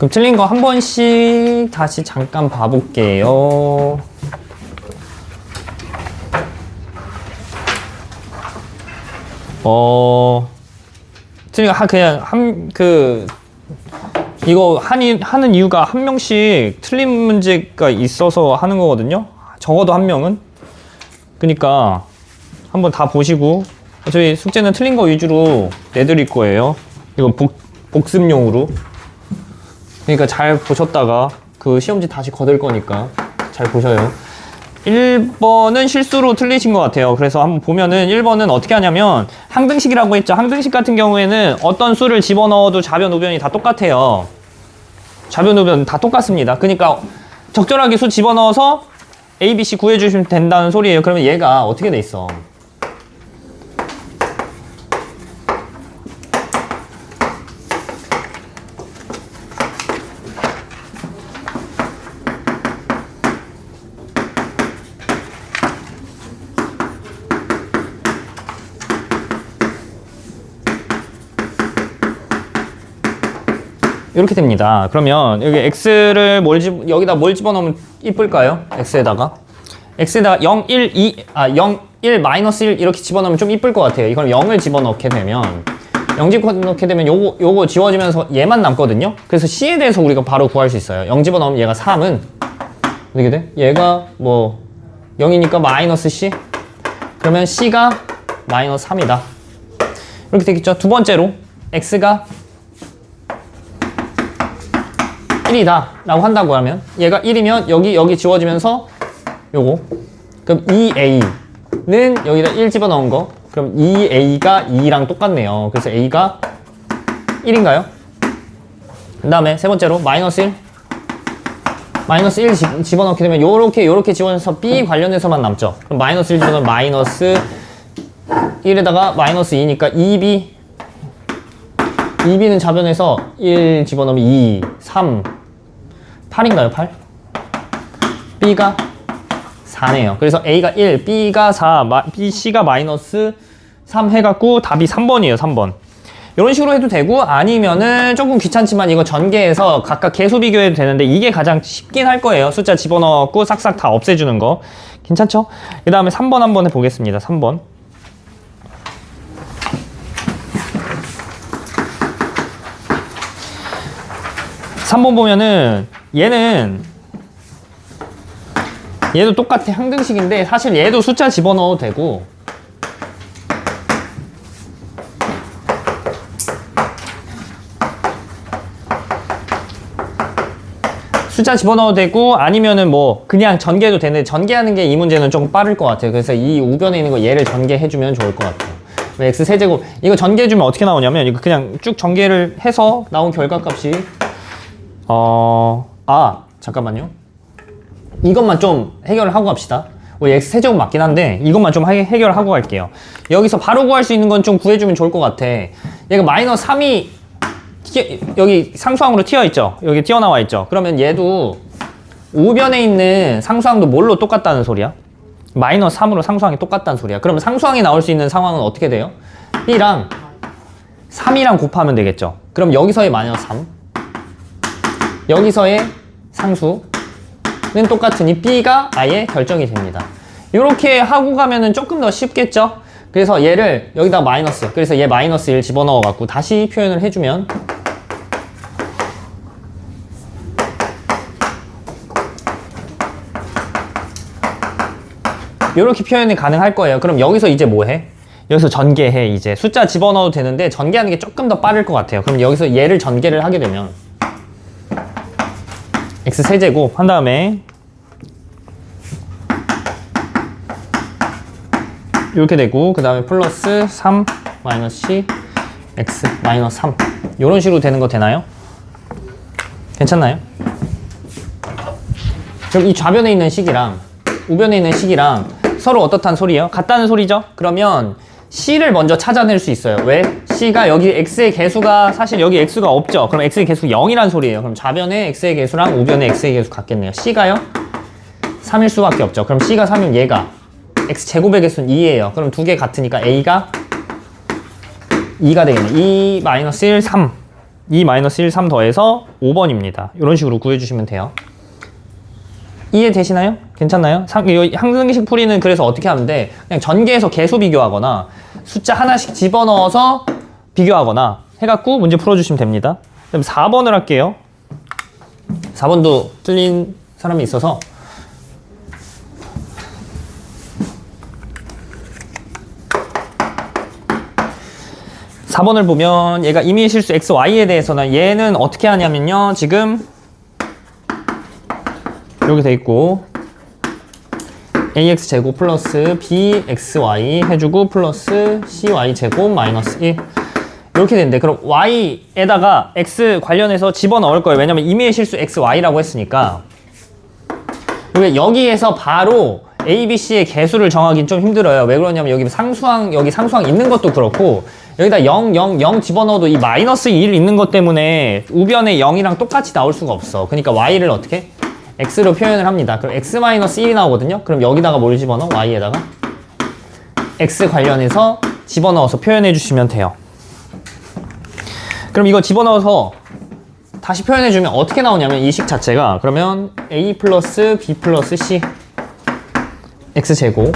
그럼 틀린 거 한 번씩 다시 잠깐 봐볼게요. 틀린 거 그냥 이거 하는 이유가 한 명씩 틀린 문제가 있어서 하는 거거든요. 적어도 한 명은. 그러니까 한번 다 보시고 저희 숙제는 틀린 거 위주로 내드릴 거예요. 이거 복습용으로. 그러니까 잘 보셨다가 그 시험지 다시 거들 거니까 잘 보셔요. 1번은 실수로 틀리신 것 같아요. 그래서 한번 보면은 1번은 어떻게 하냐면 항등식이라고 했죠. 항등식 같은 경우에는 어떤 수를 집어넣어도 좌변, 우변이 다 똑같아요. 좌변, 우변 다 똑같습니다. 그러니까 적절하게 수 집어넣어서 A, B, C 구해주시면 된다는 소리예요. 그러면 얘가 어떻게 돼 있어? 이렇게 됩니다. 그러면 여기 x를 여기다 뭘 집어넣으면 이쁠까요? x에다가 0, 1, 2, 0, 1, 마이너스 1 이렇게 집어넣으면 좀 이쁠 것 같아요. 이걸 0을 집어넣게 되면 0 집어넣게 되면 요거 지워지면서 얘만 남거든요. 그래서 c에 대해서 우리가 바로 구할 수 있어요. 0 집어넣으면 얘가 3은 어떻게 돼? 얘가 뭐 0이니까 마이너스 c. 그러면 c가 마이너스 3이다. 이렇게 되겠죠. 두 번째로 x가 1이다 라고 한다고 하면 얘가 1이면 여기 지워지면서 요거 그럼 2a는 여기다 1 집어넣은 거 그럼 2a가 2랑 똑같네요. 그래서 a가 1인가요? 그 다음에 세 번째로 마이너스 1 집어넣게 되면 요렇게 집어넣어서 b 관련해서만 남죠. 그럼 마이너스 1 집어넣으면 마이너스 1에다가 마이너스 2니까 2b는 좌변에서 1 집어넣으면 2, 3, 8인가요? 8? B가 4네요. 그래서 A가 1, B가 4, C가 마이너스 3 해갖고 답이 3번이에요. 3번. 이런 식으로 해도 되고 아니면은 조금 귀찮지만 이거 전개해서 각각 개수 비교해도 되는데 이게 가장 쉽긴 할 거예요. 숫자 집어넣고 싹싹 다 없애주는 거. 괜찮죠? 그 다음에 3번 한번 해보겠습니다. 3번. 3번 보면은 얘도 똑같아. 항등식인데 사실 얘도 숫자 집어넣어도 되고 숫자 집어넣어도 되고 아니면은 뭐 그냥 전개해도 되는데 전개하는 게 이 문제는 조금 빠를 것 같아요. 그래서 이 우변에 있는 거 얘를 전개해주면 좋을 것 같아요. x 세제곱 이거 전개해주면 어떻게 나오냐면 이거 그냥 쭉 전개를 해서 나온 결과값이 잠깐만요. 이것만 좀 해결을 하고 갑시다. 우리 x 세제곱 맞긴 한데 이것만 좀 해결을 하고 갈게요. 여기서 바로 구할 수 있는 건 좀 구해주면 좋을 것 같아. 얘가 마이너스 3이 여기 상수항으로 튀어있죠? 여기 튀어나와 있죠? 그러면 얘도 우변에 있는 상수항도 뭘로 똑같다는 소리야? 마이너스 3으로 상수항이 똑같다는 소리야. 그러면 상수항이 나올 수 있는 상황은 어떻게 돼요? b랑 3이랑 곱하면 되겠죠? 그럼 여기서의 마이너스 3 여기서의 상수는 똑같으니 b가 아예 결정이 됩니다. 이렇게 하고 가면은 조금 더 쉽겠죠? 그래서 얘를 여기다 마이너스, 그래서 얘 마이너스 1 집어넣어 갖고 다시 표현을 해주면 이렇게 표현이 가능할 거예요. 그럼 여기서 이제 뭐 해? 여기서 전개해. 이제 숫자 집어넣어도 되는데 전개하는 게 조금 더 빠를 것 같아요. 그럼 여기서 얘를 전개를 하게 되면 x 세제곱 한 다음에 이렇게 되고 그 다음에 플러스 3 마이너스 c x 마이너스 3 이런 식으로 되는 거 되나요? 괜찮나요? 그럼 이 좌변에 있는 식이랑 우변에 있는 식이랑 서로 어떻다는 소리예요? 같다는 소리죠? 그러면 c를 먼저 찾아낼 수 있어요. 왜? c가 여기 x의 개수가 사실 여기 x가 없죠. 그럼 x의 개수 0이란 소리예요. 그럼 좌변에 x의 개수랑 우변에 x의 개수 같겠네요. c가요? 3일 수밖에 없죠. 그럼 c가 3이면 얘가 x 제곱의 개수는 2예요. 그럼 두 개 같으니까 a가 2가 되겠네. 2 마이너스 1, 3 2-1, 3 더해서 5번입니다. 이런 식으로 구해주시면 돼요. 이해되시나요? 괜찮나요? 항등식 풀이는 그래서 어떻게 하면 돼? 그냥 전개해서 개수 비교하거나 숫자 하나씩 집어넣어서 비교하거나 해갖고 문제 풀어주시면 됩니다. 그럼 4번을 할게요. 4번도 틀린 사람이 있어서 4번을 보면 얘가 임의의 실수 x, y에 대해서는 얘는 어떻게 하냐면요. 지금 이렇게 돼 있고 ax 제곱 플러스 bxy 해주고 플러스 cy 제곱 마이너스 1 이렇게 되는데 그럼 y에다가 x 관련해서 집어넣을 거예요. 왜냐면 임의의 실수 x, y라고 했으니까 여기에서 바로 a, b, c의 개수를 정하기는 좀 힘들어요. 왜 그러냐면 여기 상수항 있는 것도 그렇고 여기다 0, 0, 0 집어넣어도 이 마이너스 1 있는 것 때문에 우변에 0이랑 똑같이 나올 수가 없어. 그러니까 y를 어떻게? x로 표현을 합니다. 그럼 x-1이 나오거든요. 그럼 여기다가 뭘 집어넣어? y에다가 x 관련해서 집어넣어서 표현해 주시면 돼요. 그럼 이거 집어넣어서 다시 표현해 주면 어떻게 나오냐면 이 식 자체가 그러면 a 플러스 b 플러스 c x제곱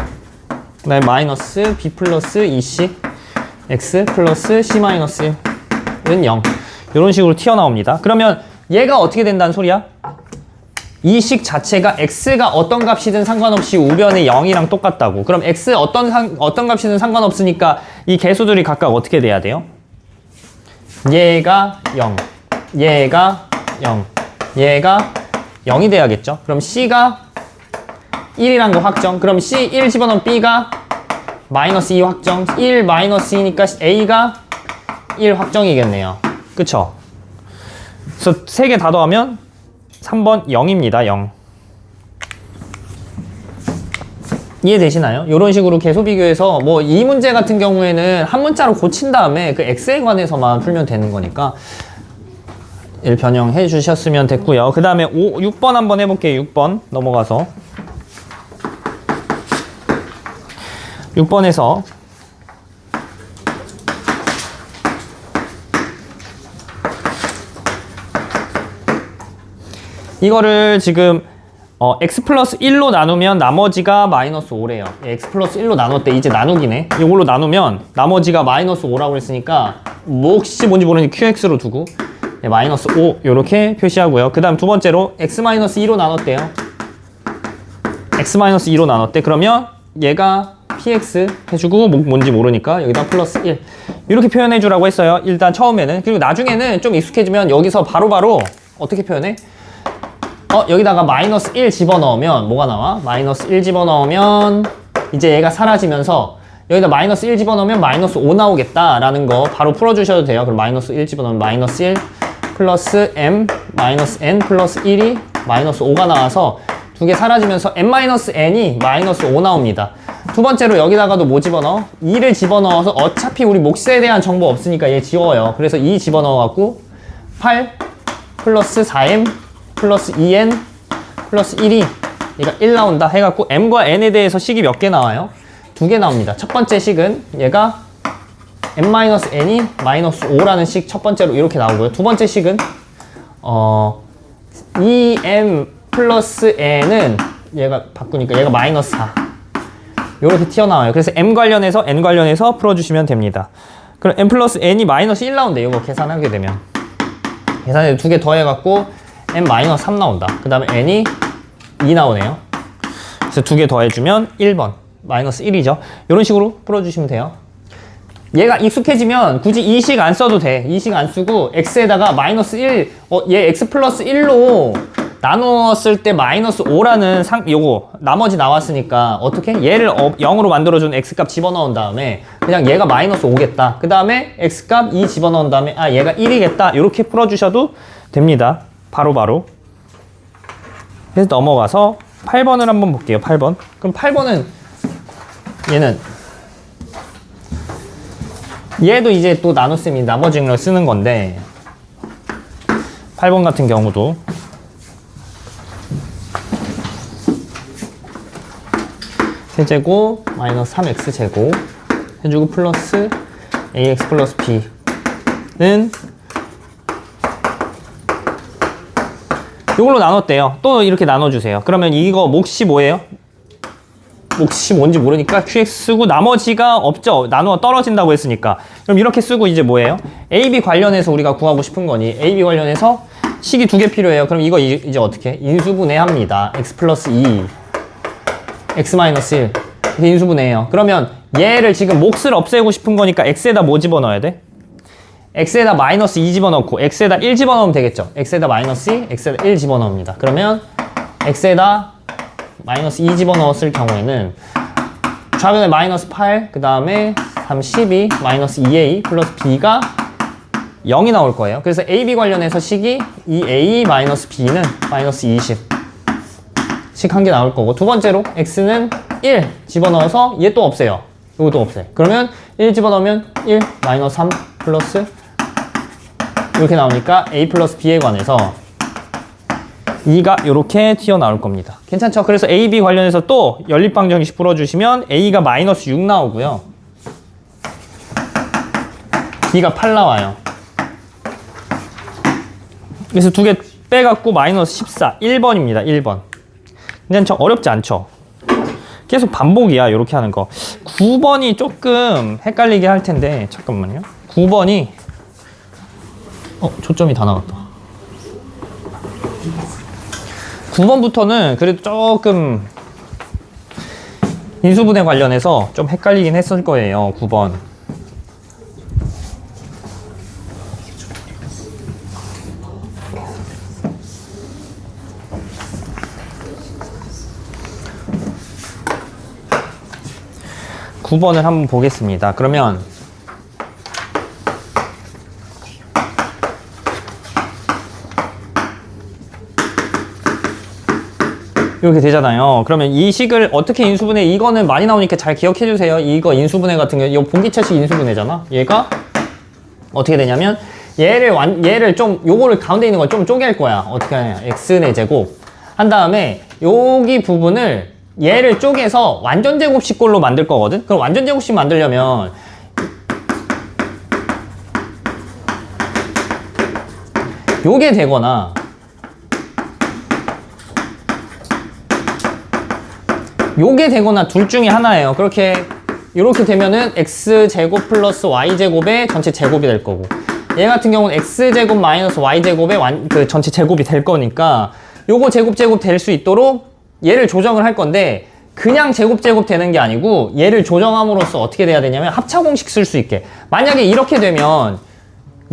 그 다음에 마이너스 b 플러스 2c x 플러스 c 마이너스 1은 0 이런 식으로 튀어나옵니다. 그러면 얘가 어떻게 된다는 소리야? 이 식 자체가 x가 어떤 값이든 상관없이 우변에 0이랑 똑같다고. 그럼 x 어떤 값이든 상관없으니까 이 개수들이 각각 어떻게 돼야 돼요? 얘가 0, 얘가 0, 얘가 0이 돼야겠죠? 그럼 c가 1이란 거 확정. 그럼 c 1 집어넣으면 b가 마이너스 2 확정. 1 마이너스 2니까 a가 1 확정이겠네요. 그쵸? 그래서 3개 다 더하면 3번 0입니다. 0. 이해되시나요? 이런 식으로 개수 비교해서 뭐 이 문제 같은 경우에는 한 문자로 고친 다음에 그 x에 관해서만 풀면 되는 거니까 1 변형해 주셨으면 됐고요. 그 다음에 6번 한번 해볼게요. 6번 넘어가서 6번에서 이거를 지금 x 플러스 1로 나누면 나머지가 마이너스 5래요. x 플러스 1로 나눴대. 이제 나누기네. 이걸로 나누면 나머지가 마이너스 5라고 했으니까 몫이 뭔지 모르니 qx로 두고 마이너스 5 이렇게 표시하고요. 그 다음 두 번째로 x 마이너스 2로 나눴대요. x 마이너스 2로 나눴대. 그러면 얘가 px 해주고 뭔지 모르니까 여기다 플러스 1 이렇게 표현해 주라고 했어요. 일단 처음에는. 그리고 나중에는 좀 익숙해지면 여기서 바로바로 어떻게 표현해? 여기다가 마이너스 1 집어넣으면 뭐가 나와? 마이너스 1 집어넣으면 이제 얘가 사라지면서 여기다 마이너스 1 집어넣으면 마이너스 5 나오겠다라는 거 바로 풀어주셔도 돼요. 그럼 마이너스 1 집어넣으면 마이너스 1 플러스 m 마이너스 n 플러스 1이 마이너스 5가 나와서 두 개 사라지면서 n-n이 마이너스 5 나옵니다. 두 번째로 여기다가도 뭐 집어넣어? 2를 집어넣어서 어차피 우리 몫에 대한 정보 없으니까 얘 지워요. 그래서 2 집어넣어갖고 8 플러스 4m 플러스 2n 플러스 1이 얘가 1 나온다 해갖고 m과 n에 대해서 식이 몇 개 나와요? 2개 나옵니다. 첫 번째 식은 얘가 m-n이 마이너스 5라는 식 첫 번째로 이렇게 나오고요. 두 번째 식은 2m 플러스 n은 얘가 바꾸니까 얘가 마이너스 4 이렇게 튀어나와요. 그래서 m 관련해서 n 관련해서 풀어주시면 됩니다. 그럼 m 플러스 n이 마이너스 1 나온대. 이거 계산하게 되면 계산해 두 개 더해갖고 m-3 나온다. 그 다음에 n이 2 나오네요. 그래서 두 개 더해주면 1번 마이너스 1이죠. 이런 식으로 풀어주시면 돼요. 얘가 익숙해지면 굳이 이 식 안 써도 돼. 이 식 안 쓰고 x에다가 마이너스 1 얘 x 플러스 1로 나누었을 때 마이너스 5라는 요거 나머지 나왔으니까 어떻게? 얘를 0으로 만들어준 x값 집어넣은 다음에 그냥 얘가 마이너스 5겠다. 그 다음에 x값 2 집어넣은 다음에 얘가 1이겠다. 이렇게 풀어주셔도 됩니다. 바로바로. 그래서 넘어가서 8번을 한번 볼게요. 8번. 그럼 8번은 얘도 이제 또 나눗셈이 나머지 걸 쓰는 건데 8번 같은 경우도 세제곱 마이너스 3x제곱 해주고 플러스 ax 플러스 b는 이걸로 나눴대요. 또 이렇게 나눠주세요. 그러면 이거 몫이 뭐예요? 몫이 뭔지 모르니까 QX 쓰고 나머지가 없죠. 나누어 떨어진다고 했으니까. 그럼 이렇게 쓰고 이제 뭐예요? AB 관련해서 우리가 구하고 싶은 거니 AB 관련해서 식이 두 개 필요해요. 그럼 이거 이제 어떻게? 인수분해합니다. x 플러스 2 x 마이너스 1 이렇게 인수분해해요. 그러면 얘를 지금 몫을 없애고 싶은 거니까 x에다 뭐 집어넣어야 돼? x에다 마이너스 2 집어넣고 x에다 1 집어넣으면 되겠죠. x에다 마이너스 2, x에다 1 집어넣습니다. 그러면 x에다 마이너스 2 집어넣었을 경우에는 좌변에 마이너스 8, 그 다음에 3, 12, 마이너스 2a 플러스 b가 0이 나올 거예요. 그래서 ab 관련해서 식이 2a 마이너스 b는 마이너스 20 식 한 개 나올 거고, 두 번째로 x는 1 집어넣어서 얘 또 없애요. 이것도 없애. 그러면 1 집어넣으면 1 마이너스 3 플러스 이렇게 나오니까 a 플러스 b에 관해서 2가 이렇게 튀어나올 겁니다. 괜찮죠? 그래서 a, b 관련해서 또 연립방정식 풀어주시면 a가 마이너스 6 나오고요. b가 8 나와요. 그래서 두 개 빼갖고 마이너스 14, 1번입니다. 1번. 괜찮죠? 어렵지 않죠? 계속 반복이야, 이렇게 하는 거. 9번이 조금 헷갈리게 할 텐데, 잠깐만요. 9번이, 초점이 다 나갔다. 9번부터는 그래도 조금 인수분해 관련해서 좀 헷갈리긴 했을 거예요. 9번. (9번을) 한번 보겠습니다. 그러면 이렇게 되잖아요. 그러면 이 식을 어떻게 인수분해, 이거는 많이 나오니까 잘 기억해 주세요. 이거 인수분해 같은 경우, 이거 분기차식 인수분해잖아. 얘가 어떻게 되냐면 얘를 좀, 요거를 가운데 있는 걸 좀 쪼갤 거야. 어떻게 하냐, x의 제곱 한 다음에 여기 부분을 얘를 쪼개서 완전 제곱식꼴로 만들 거거든. 그럼 완전 제곱식 만들려면 요게 되거나 요게 되거나 둘 중에 하나예요. 이렇게 되면은 x제곱 플러스 y제곱의 전체 제곱이 될 거고, 얘 같은 경우는 x제곱 마이너스 y제곱의 그 전체 제곱이 될 거니까 요거 제곱 될 수 있도록 얘를 조정을 할 건데, 그냥 제곱 되는 게 아니고 얘를 조정함으로써 어떻게 돼야 되냐면 합차공식 쓸 수 있게. 만약에 이렇게 되면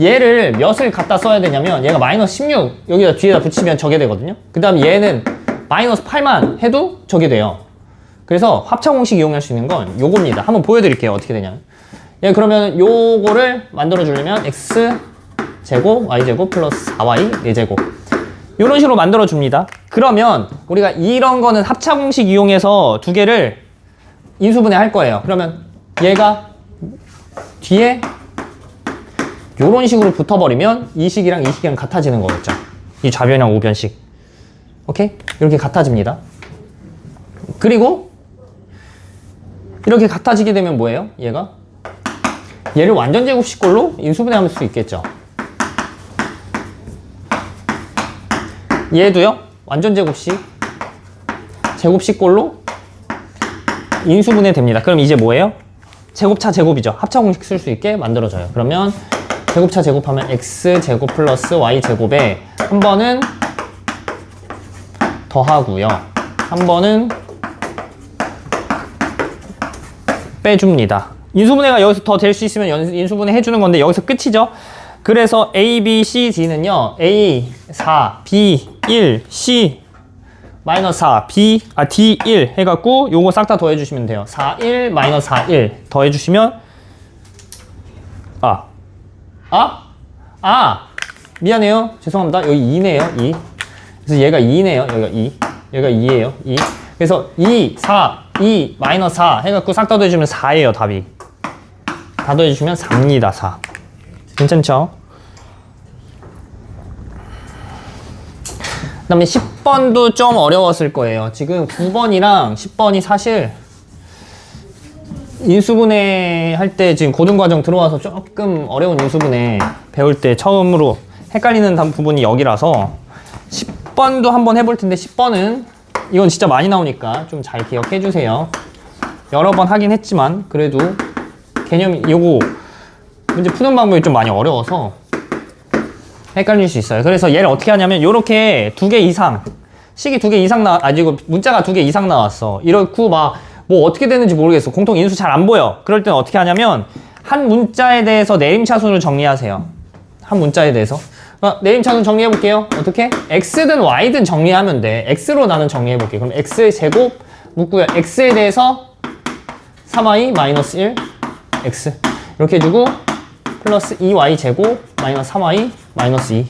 얘를 몇을 갖다 써야 되냐면, 얘가 마이너스 16 여기다 뒤에다 붙이면 저게 되거든요. 그 다음 얘는 마이너스 8만 해도 저게 돼요. 그래서 합차공식 이용할 수 있는 건 요겁니다. 한번 보여드릴게요. 어떻게 되냐면, 예, 그러면 요거를 만들어 주려면 x제곱 y제곱 플러스 4y 4제곱 이런 식으로 만들어 줍니다. 그러면 우리가 이런 거는 합차공식 이용해서 두 개를 인수분해 할 거예요. 그러면 얘가 뒤에 요런 식으로 붙어버리면 이 식이랑 이 식이랑 같아지는 거겠죠. 이 좌변이랑 우변식. 오케이? 이렇게 같아집니다. 그리고 이렇게 같아지게 되면 뭐예요? 얘를 완전 제곱식꼴로 인수분해할 수 있겠죠. 얘도요, 완전 제곱식꼴로 인수분해 됩니다. 그럼 이제 뭐예요? 제곱차 제곱이죠. 합차공식 쓸 수 있게 만들어져요. 그러면 제곱차 제곱하면 x제곱 플러스 y제곱에 한 번은 더하고요, 한 번은 빼줍니다. 인수분해가 여기서 더 될 수 있으면 인수분해 해주는 건데 여기서 끝이죠. 그래서 A, B, C, D는요, A 4, B 1, C 마이너스 4, D 1 해갖고 요거 싹 다 더해주시면 돼요. 4, 1, 마이너스 4, 1 더해주시면 미안해요. 죄송합니다. 여기 2네요. 2. 그래서 얘가 2네요. 여기가 2. 얘가 2예요. 2. 그래서 2, 4, 2, 마이너스 4 해갖고 싹 다 더해주면 4예요. 답이. 다 더해주시면 4입니다. 4. 괜찮죠? 그 다음에 10번도 좀 어려웠을 거예요. 지금 9번이랑 10번이 사실 인수분해 할 때 지금 고등과정 들어와서 조금 어려운 인수분해 배울 때 처음으로 헷갈리는 부분이 여기라서 10번 10번도 한번 해볼 텐데 10번은 이건 진짜 많이 나오니까 좀 잘 기억해 주세요. 여러 번 하긴 했지만 그래도 개념이 요거 문제 푸는 방법이 좀 많이 어려워서 헷갈릴 수 있어요. 그래서 얘를 어떻게 하냐면 요렇게 2개 이상 식이 2개 이상 이거 문자가 2개 이상 나왔어. 이렇고 막 뭐 어떻게 되는지 모르겠어. 공통 인수 잘 안 보여. 그럴 때는 어떻게 하냐면 한 문자에 대해서 내림차순을 정리하세요. 한 문자에 대해서 내림차순 정리해 볼게요. 어떻게? x든 y든 정리하면 돼. x로 나는 정리해 볼게. 그럼 x의 제곱 묻고요. x에 대해서 3y 마이너스 1 x 이렇게 해주고 플러스 2y 제곱 마이너스 3y 마이너스 2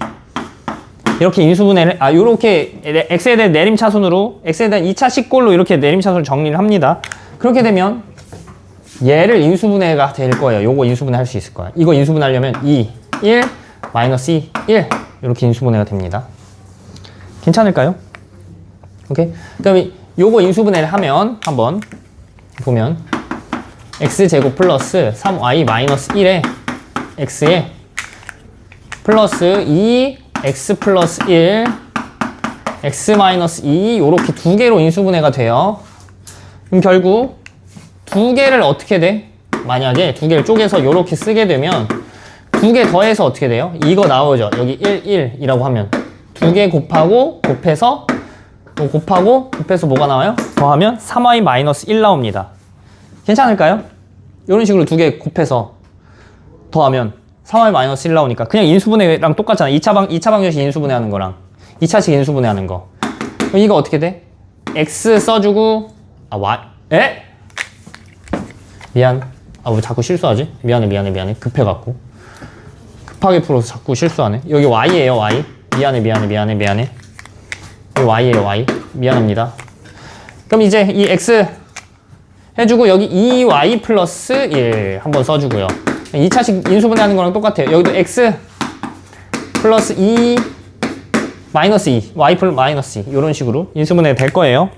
이렇게 인수분해를 요렇게 x에 대한 내림차순으로 x에 대한 2차 식골로 이렇게 내림차순을 정리를 합니다. 그렇게 되면 얘를 인수분해가 될 거예요. 요거 인수분해 할 수 있을 거야. 이거 인수분해 하려면 2, 1, 마이너스 2, 1 이렇게 인수분해가 됩니다. 괜찮을까요? 오케이. 그다음에 요거 인수분해를 하면 한번 보면 x제곱 플러스 3y 마이너스 1에 x에 플러스 2 x 플러스 1 x 마이너스 2 요렇게 2개로 인수분해가 돼요. 그럼 결국 2개를 어떻게 돼? 만약에 2개를 쪼개서 요렇게 쓰게 되면 2개 더해서 어떻게 돼요? 이거 나오죠. 여기 1, 1이라고 하면 2개 곱해서 곱해서 뭐가 나와요? 더하면 3y 마이너스 1 나옵니다. 괜찮을까요? 이런 식으로 2개 곱해서 더하면 3y 마이너스 1 나오니까 그냥 인수분해랑 똑같잖아. 2차 방정식 인수분해 하는 거랑 2차식 인수분해 하는 거. 그럼 이거 어떻게 돼? x 써주고 y 미안. 왜 자꾸 실수하지? 미안해. 급해갖고. 급하게 풀어서 자꾸 실수하네. 여기 y예요, y. 미안해. 여기 y예요, y. 미안합니다. 그럼 이제 이 x 해주고 여기 2y 플러스 1 한번 써주고요. 2차식 인수분해 하는 거랑 똑같아요. 여기도 x 플러스 2 마이너스 2 y 플러스 마이너스 2 이런 식으로 인수분해 될 거예요.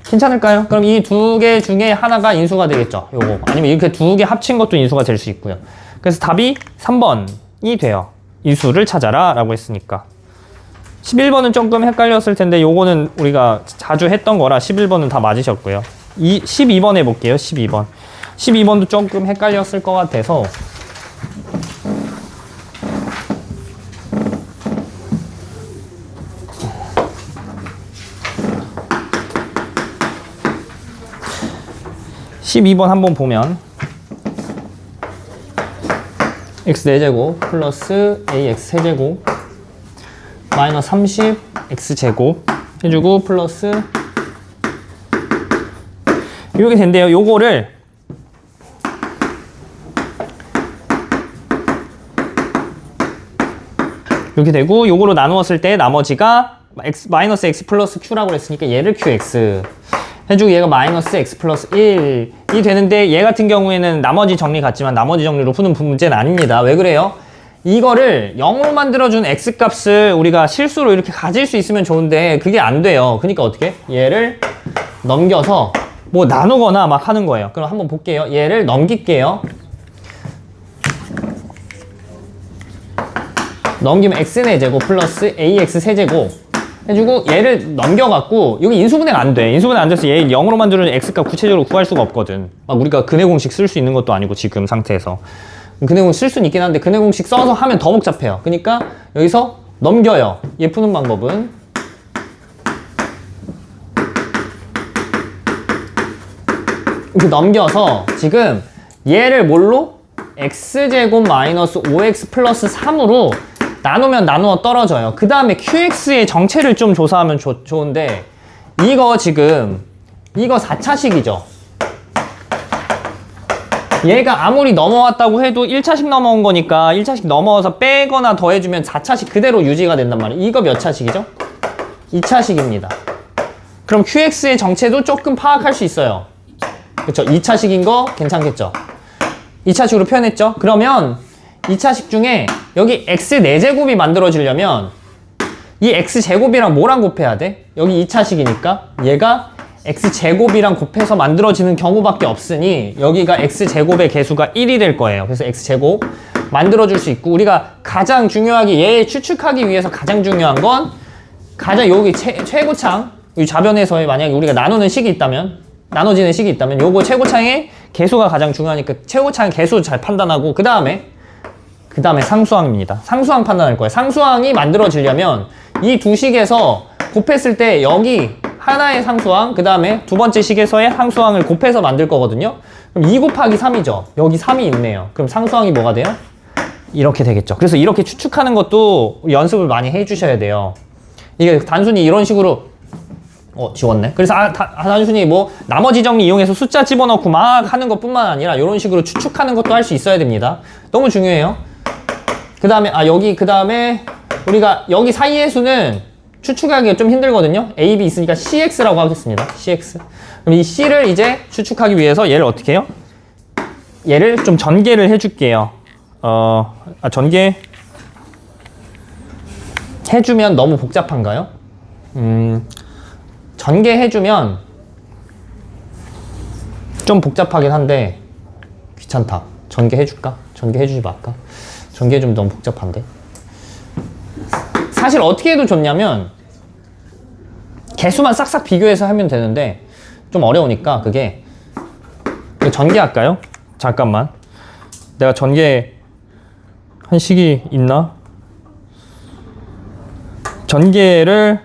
괜찮을까요? 그럼 이 2개 중에 하나가 인수가 되겠죠. 요거 아니면 이렇게 2개 합친 것도 인수가 될 수 있고요. 그래서 답이 3번이 돼요. 인수를 찾아라 라고 했으니까. 11번은 조금 헷갈렸을 텐데 요거는 우리가 자주 했던 거라 11번은 다 맞으셨고요. 12번 해볼게요. 12번. 12번도 조금 헷갈렸을 것 같아서 한번 보면 x 4제곱 플러스 ax 세제곱 마이너스 30 x제곱 해주고 플러스 이렇게 된대요. 요거를 이렇게 되고 요거로 나누었을 때 나머지가 마이너스 x 플러스 q라고 했으니까 얘를 qx 해주고 얘가 마이너스 x 플러스 1이 되는데 얘 같은 경우에는 나머지 정리 같지만 나머지 정리로 푸는 문제는 아닙니다. 왜 그래요? 이거를 0으로 만들어준 x 값을 우리가 실수로 이렇게 가질 수 있으면 좋은데 그게 안 돼요. 그러니까 어떻게? 얘를 넘겨서 뭐 나누거나 막 하는 거예요. 그럼 한번 볼게요. 얘를 넘길게요. 넘기면 x의 제곱 플러스 ax 세제곱 해주고 얘를 넘겨갖고 여기 인수분해가 안 돼. 인수분해 안 돼서 얘 0으로 만드는 x값 구체적으로 구할 수가 없거든. 막 우리가 근해 공식 쓸 수 있는 것도 아니고 지금 상태에서 근해 공식 쓸 수는 있긴 한데 근해 공식 써서 하면 더 복잡해요. 그러니까 여기서 넘겨요. 얘 푸는 방법은 이렇게 넘겨서 지금 얘를 뭘로? x제곱 마이너스 5x 플러스 3으로 나누면 나누어 떨어져요. 그 다음에 qx의 정체를 좀 조사하면 좋은데 이거 지금 이거 4차식이죠. 얘가 아무리 넘어왔다고 해도 1차식 넘어온 거니까 1차식 넘어와서 빼거나 더해주면 4차식 그대로 유지가 된단 말이에요. 이거 몇 차식이죠? 2차식입니다. 그럼 qx의 정체도 조금 파악할 수 있어요. 그쵸? 2차식인 거 괜찮겠죠? 2차식으로 표현했죠? 그러면 2차식 중에 여기 x 4제곱이 만들어지려면 이 x제곱이랑 뭐랑 곱해야 돼? 여기 2차식이니까 얘가 x제곱이랑 곱해서 만들어지는 경우밖에 없으니 여기가 x제곱의 개수가 1이 될 거예요. 그래서 x제곱 만들어줄 수 있고 우리가 가장 중요하게 얘 추측하기 위해서 가장 중요한 건 가장 여기 최고창, 이 좌변에서의 만약에 우리가 나누는 식이 있다면, 나눠지는 식이 있다면, 요거 최고창의 개수가 가장 중요하니까 최고창 개수 잘 판단하고, 그 다음에 상수항입니다. 상수항 판단할 거예요. 상수항이 만들어지려면 이 두 식에서 곱했을 때 여기 하나의 상수항, 그 다음에 두 번째 식에서의 상수항을 곱해서 만들 거거든요. 그럼 2 곱하기 3이죠. 여기 3이 있네요. 그럼 상수항이 뭐가 돼요? 이렇게 되겠죠. 그래서 이렇게 추측하는 것도 연습을 많이 해주셔야 돼요. 이게 단순히 이런 식으로 지웠네. 그래서 단순히 뭐 나머지 정리 이용해서 숫자 집어넣고 막 하는 것뿐만 아니라 이런 식으로 추측하는 것도 할 수 있어야 됩니다. 너무 중요해요. 그 다음에 우리가 여기 사이의 수는 추측하기가 좀 힘들거든요. A, B 있으니까 CX라고 하겠습니다. CX. 그럼 이 C를 이제 추측하기 위해서 얘를 어떻게 해요? 얘를 좀 전개를 해줄게요. 전개 해주면 너무 복잡한가요? 전개해주면 좀 복잡하긴 한데 귀찮다. 전개해줄까? 전개해주지 말까? 전개해주면 너무 복잡한데. 사실 어떻게 해도 좋냐면 개수만 싹싹 비교해서 하면 되는데 좀 어려우니까 그게 전개할까요? 잠깐만. 내가 전개 한 식이 있나? 전개를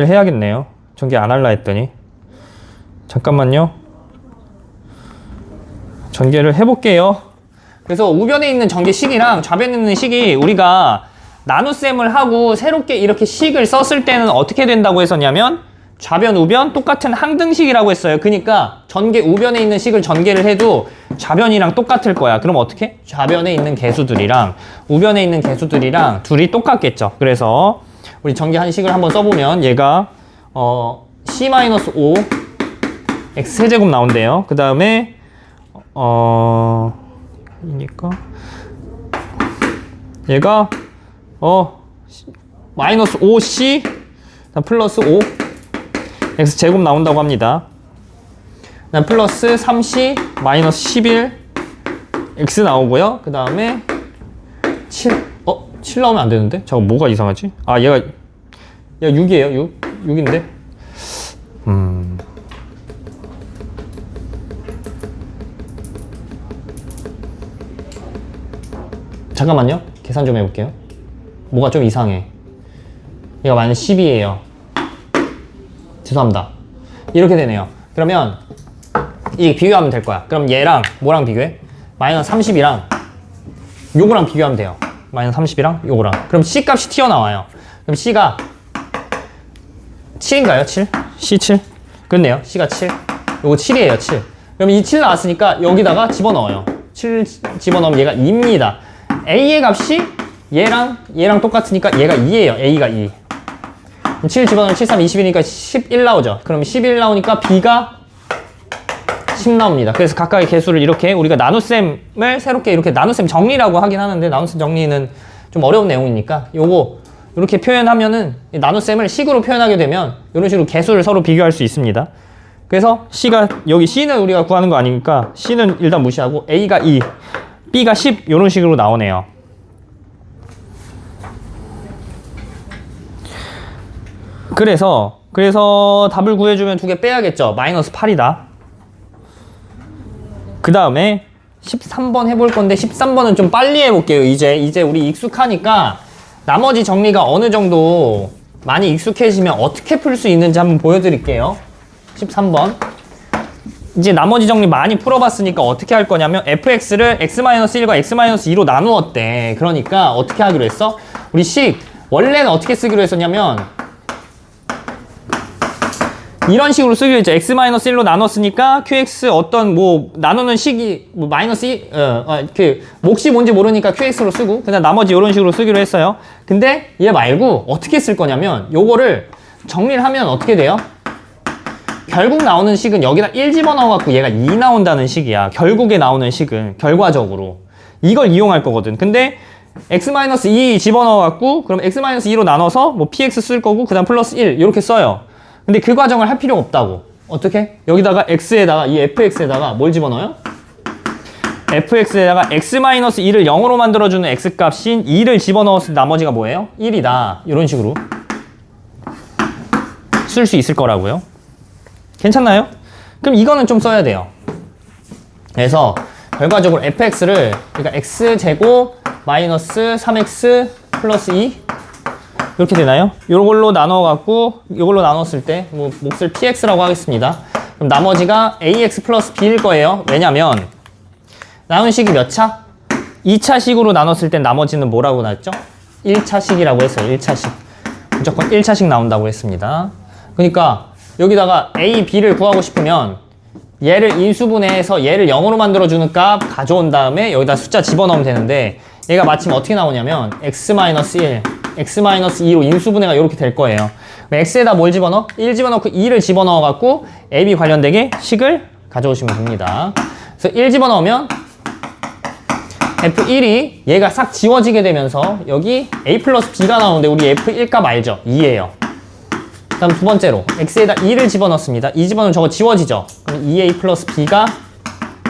해야겠네요. 전개 안 할라 했더니. 잠깐만요. 전개를 해볼게요. 그래서 우변에 있는 전개식이랑 좌변에 있는 식이 우리가 나눗셈을 하고 새롭게 이렇게 식을 썼을 때는 어떻게 된다고 했었냐면 좌변, 우변 똑같은 항등식이라고 했어요. 그러니까 우변에 있는 식을 전개를 해도 좌변이랑 똑같을 거야. 그럼 어떻게? 좌변에 있는 개수들이랑 우변에 있는 개수들이랑 둘이 똑같겠죠. 그래서 우리 전개한 식을 한번 써보면 얘가 C-5 X세제곱 나온대요. 그 다음에 이니까 얘가 마이너스 5C 플러스 5 X제곱 나온다고 합니다. 그다음 플러스 3C 마이너스 11 X 나오고요. 그 다음에 7 나오면 안 되는데? 잠깐 뭐가 이상하지? 얘가 6이에요. 6인데 잠깐만요. 계산 좀 해볼게요. 뭐가 좀 이상해. 얘가 마이너스 10이에요. 죄송합니다. 이렇게 되네요. 그러면 이게 비교하면 될 거야. 그럼 얘랑 뭐랑 비교해? 마이너스 30이랑 요거랑 비교하면 돼요. 마이너스 30이랑 요거랑. 그럼 C 값이 튀어나와요. 그럼 C가 7인가요? 7? C7? 그렇네요. C가 7. 요거 7이에요. 7. 그럼 이 7 나왔으니까 여기다가 집어넣어요. 7 집어넣으면 얘가 2입니다. A의 값이 얘랑 똑같으니까 얘가 2예요. A가 2. 그럼 7 집어넣으면 7, 3, 20이니까 11 나오죠. 그럼 11 나오니까 B가 10 나옵니다. 그래서 각각의 개수를 이렇게 우리가 나눗셈을 새롭게 이렇게 나눗셈 정리라고 하긴 하는데 나눗셈 정리는 좀 어려운 내용이니까 요거 이렇게 표현하면은 나눗셈을 식으로 표현하게 되면 이런 식으로 개수를 서로 비교할 수 있습니다. 그래서 여기 C는 우리가 구하는 거 아니니까 C는 일단 무시하고 A가 2, B가 10 이런 식으로 나오네요. 그래서 답을 구해주면 두 개 빼야겠죠. 마이너스 8이다. 그 다음에 13번 해볼 건데 13번은 좀 빨리 해볼게요. 이제 우리 익숙하니까 나머지 정리가 어느 정도 많이 익숙해지면 어떻게 풀 수 있는지 한번 보여드릴게요. 13번. 이제 나머지 정리 많이 풀어봤으니까 어떻게 할 거냐면 fx를 x-1과 x-2로 나누었대. 그러니까 어떻게 하기로 했어? 우리 원래는 어떻게 쓰기로 했었냐면 이런 식으로 쓰기로 했죠. x-1로 나눴으니까 qx 나누는 식이 마이너스 2, 몫이 뭔지 모르니까 qx로 쓰고 그냥 나머지 이런 식으로 쓰기로 했어요. 근데 얘 말고 어떻게 쓸 거냐면 요거를 정리를 하면 어떻게 돼요? 결국 나오는 식은 여기다 1 집어넣어갖고 얘가 2 나온다는 식이야. 결국에 나오는 식은 결과적으로 이걸 이용할 거거든. 근데 x-2 집어넣어갖고 그럼 x-2로 나눠서 px 쓸 거고 그 다음 플러스 1 이렇게 써요. 근데 그 과정을 할 필요가 없다고. 어떻게? 여기다가 x에다가 이 fx에다가 뭘 집어넣어요? fx에다가 x-2를 0으로 만들어주는 x값인 2를 집어넣었을 때 나머지가 뭐예요? 1이다. 이런 식으로 쓸 수 있을 거라고요. 괜찮나요? 그럼 이거는 좀 써야 돼요. 그래서 결과적으로 fx를 그러니까 x제곱 마이너스 3x 플러스 2 이렇게 되나요? 요걸로 나눠갖고 요걸로 나눴을 때 뭐 몫을 px라고 하겠습니다. 그럼 나머지가 ax 플러스 b일 거예요. 왜냐면 나눈 식이 몇 차? 2차식으로 나눴을 땐 나머지는 뭐라고 나왔죠? 1차식이라고 했어요. 1차식. 무조건 1차식 나온다고 했습니다. 그러니까 여기다가 a, b를 구하고 싶으면 얘를 인수분해해서 얘를 0으로 만들어주는 값 가져온 다음에 여기다 숫자 집어넣으면 되는데 얘가 마침 어떻게 나오냐면 x-1, x-2로 인수분해가 이렇게 될 거예요. x에다 뭘 집어넣어? 1 집어넣고 2를 집어넣어갖고 a, b 관련되게 식을 가져오시면 됩니다. 그래서 1 집어넣으면 f1이 얘가 싹 지워지게 되면서 여기 a 플러스 b가 나오는데 우리 f1 값 알죠? 2예요. 다음 두 번째로 x에다 2를 집어넣습니다. 2 집어넣으면 저거 지워지죠? 그럼 2a 플러스 b가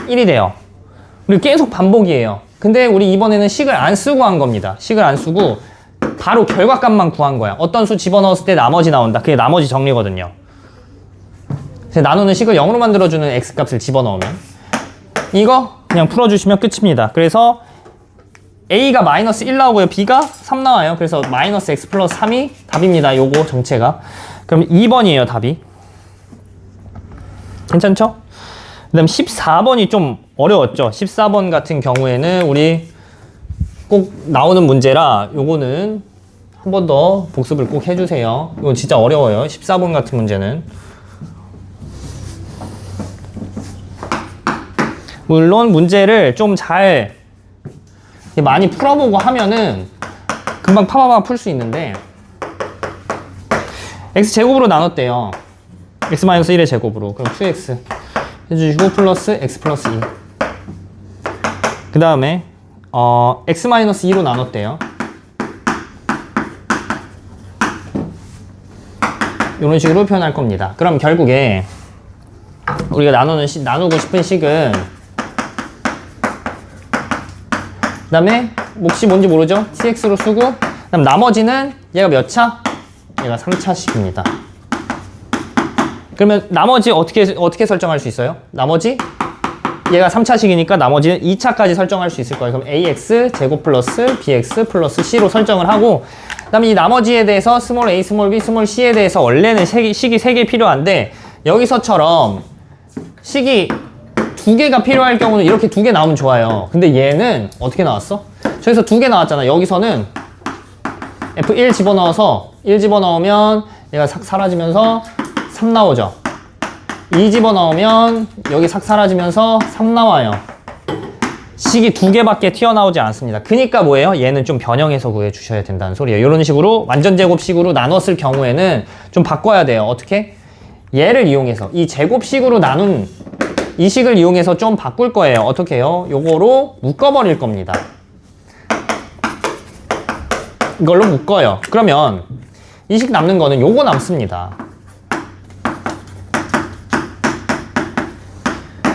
1이 돼요. 그리고 계속 반복이에요. 근데 우리 이번에는 식을 안 쓰고 한 겁니다. 식을 안 쓰고 바로 결과값만 구한 거야. 어떤 수 집어넣었을 때 나머지 나온다. 그게 나머지 정리거든요. 그래서 나누는 식을 0으로 만들어주는 x값을 집어넣으면 이거 그냥 풀어주시면 끝입니다. 그래서 a가 마이너스 1 나오고요. b가 3 나와요. 그래서 마이너스 x 플러스 3이 답입니다. 요거 정체가. 그럼 2번이에요. 답이. 괜찮죠? 그 다음 14번이 좀 어려웠죠. 14번 같은 경우에는 우리 꼭 나오는 문제라 요거는 한 번 더 복습을 꼭 해주세요. 이건 진짜 어려워요. 14번 같은 문제는. 물론 문제를 좀 잘 많이 풀어보고 하면은 금방 파파파 풀 수 있는데 x제곱으로 나눴대요. x-1의 제곱으로. 그럼 2x 해주시고 플러스 x 플러스 2. 그 다음에 x-2로 나눴대요. 이런 식으로 표현할 겁니다. 그럼 결국에 우리가 나누고 싶은 식은 그 다음에 몫이 뭔지 모르죠? tx로 쓰고 그 다음 나머지는 얘가 몇 차? 얘가 3차식입니다. 그러면 나머지 어떻게 설정할 수 있어요? 나머지 얘가 3차식이니까 나머지는 2차까지 설정할 수 있을 거예요. 그럼 ax 제곱 플러스 bx 플러스 c로 설정을 하고 그 다음에 이 나머지에 대해서 스몰 a, 스몰 b, 스몰 c에 대해서 원래는 식이 3개 필요한데 여기서처럼 식이 2개가 필요할 경우는 이렇게 2개 나오면 좋아요. 근데 얘는 어떻게 나왔어? 저기서 2개 나왔잖아. 여기서는 F1 집어넣어서 1 집어넣으면 얘가 싹 사라지면서 3 나오죠. 2 집어넣으면 여기 싹 사라지면서 3 나와요. 식이 2개밖에 튀어나오지 않습니다. 그니까 뭐예요? 얘는 좀 변형해서 구해주셔야 된다는 소리예요. 이런 식으로 완전 제곱식으로 나눴을 경우에는 좀 바꿔야 돼요. 어떻게? 얘를 이용해서 이 제곱식으로 나눈 이 식을 이용해서 좀 바꿀 거예요. 어떻게 해요? 요거로 묶어버릴 겁니다. 이걸로 묶어요. 그러면 이 식 남는 거는 요거 남습니다.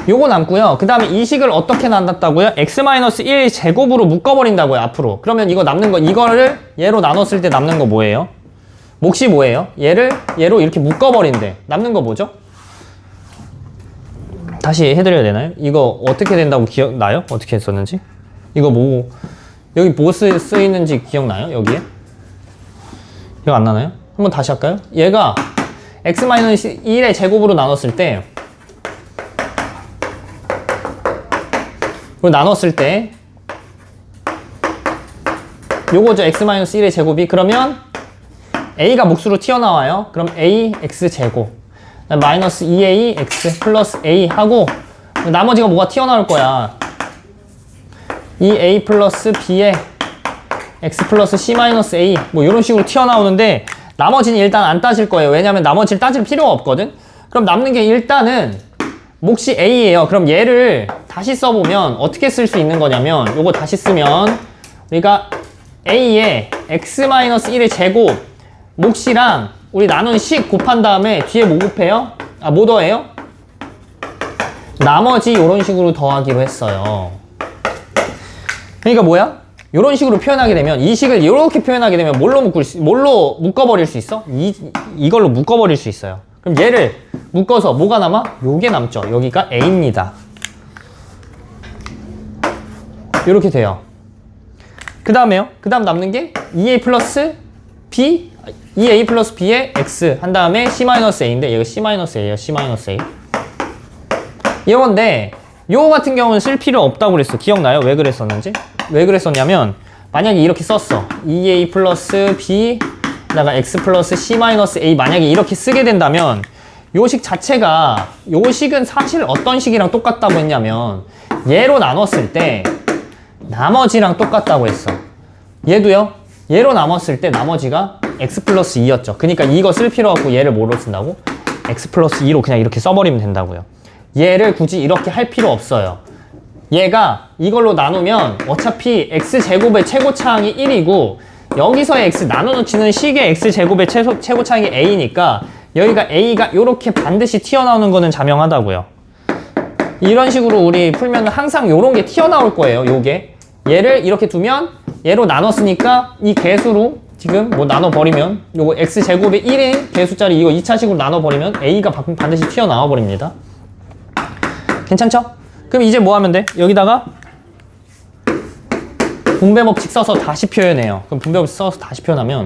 요거 남고요. 그 다음에 이 식을 어떻게 나눴다고요? x-1 제곱으로 묶어버린다고요. 앞으로. 그러면 이거 남는 거 이거를 얘로 나눴을 때 남는 거 뭐예요? 몫이 뭐예요? 얘로 이렇게 묶어버린대. 남는 거 뭐죠? 다시 해드려야 되나요? 이거 어떻게 된다고 기억나요? 어떻게 했었는지? 이거 뭐 여기 뭐 쓰이는지 기억나요? 여기에? 기억 안 나나요? 한번 다시 할까요? 얘가 x-1의 제곱으로 나눴을 때 그리고 나눴을 때 요거죠. x-1의 제곱이 그러면 a가 몫으로 튀어나와요. 그럼 a x제곱 마이너스 2a x 플러스 a 하고 나머지가 뭐가 튀어나올 거야. 2a 플러스 b에 x 플러스 c 마이너스 a 뭐 이런 식으로 튀어나오는데 나머지는 일단 안 따질 거예요. 왜냐면 나머지를 따질 필요가 없거든. 그럼 남는 게 일단은 몫이 a예요. 그럼 얘를 다시 써보면 어떻게 쓸 수 있는 거냐면 요거 다시 쓰면 우리가 a에 x-1의 제곱 몫이랑 우리 나눈 식 곱한 다음에 뒤에 뭐 곱해요? 뭐 더해요? 나머지 이런 식으로 더하기로 했어요. 그러니까 뭐야? 이런 식으로 표현하게 되면 이 식을 이렇게 표현하게 되면 뭘로 묶어버릴 수 있어? 이걸로 묶어버릴 수 있어요. 그럼 얘를 묶어서 뭐가 남아? 요게 남죠. 여기가 A입니다. 이렇게 돼요. 그 다음에요. 그 다음 남는 게 2A 플러스 B, 2A 플러스 B의 X 한 다음에 C-A인데 얘가 C-A예요. C-A. 이건데 요거 같은 경우는 쓸 필요 없다고 그랬어. 기억나요? 왜 그랬었는지? 왜 그랬었냐면 만약에 이렇게 썼어. 2A 플러스 B 다가 X 플러스 C-A 만약에 이렇게 쓰게 된다면 요 식 자체가 요 식은 사실 어떤 식이랑 똑같다고 했냐면 얘로 나눴을 때 나머지랑 똑같다고 했어. 얘도요. 얘로 나눴을 때 나머지가 X 플러스 2였죠. 그러니까 이거 쓸 필요 없고 얘를 뭐로 쓴다고? X 플러스 2로 그냥 이렇게 써버리면 된다고요. 얘를 굳이 이렇게 할 필요 없어요. 얘가 이걸로 나누면 어차피 x제곱의 최고차항이 1이고 여기서의 x 나눠놓치는 식의 x제곱의 최고차항이 a니까 여기가 a가 이렇게 반드시 튀어나오는 거는 자명하다고요. 이런 식으로 우리 풀면 항상 요런 게 튀어나올 거예요. 요게 얘를 이렇게 두면 얘로 나눴으니까 이 개수로 지금 뭐 나눠버리면 요거 x제곱의 1인 개수짜리 이거 2차식으로 나눠버리면 a가 반드시 튀어나와 버립니다. 괜찮죠? 그럼 이제 뭐 하면 돼? 여기다가 분배법칙 써서 다시 표현해요. 그럼 분배법칙 써서 다시 표현하면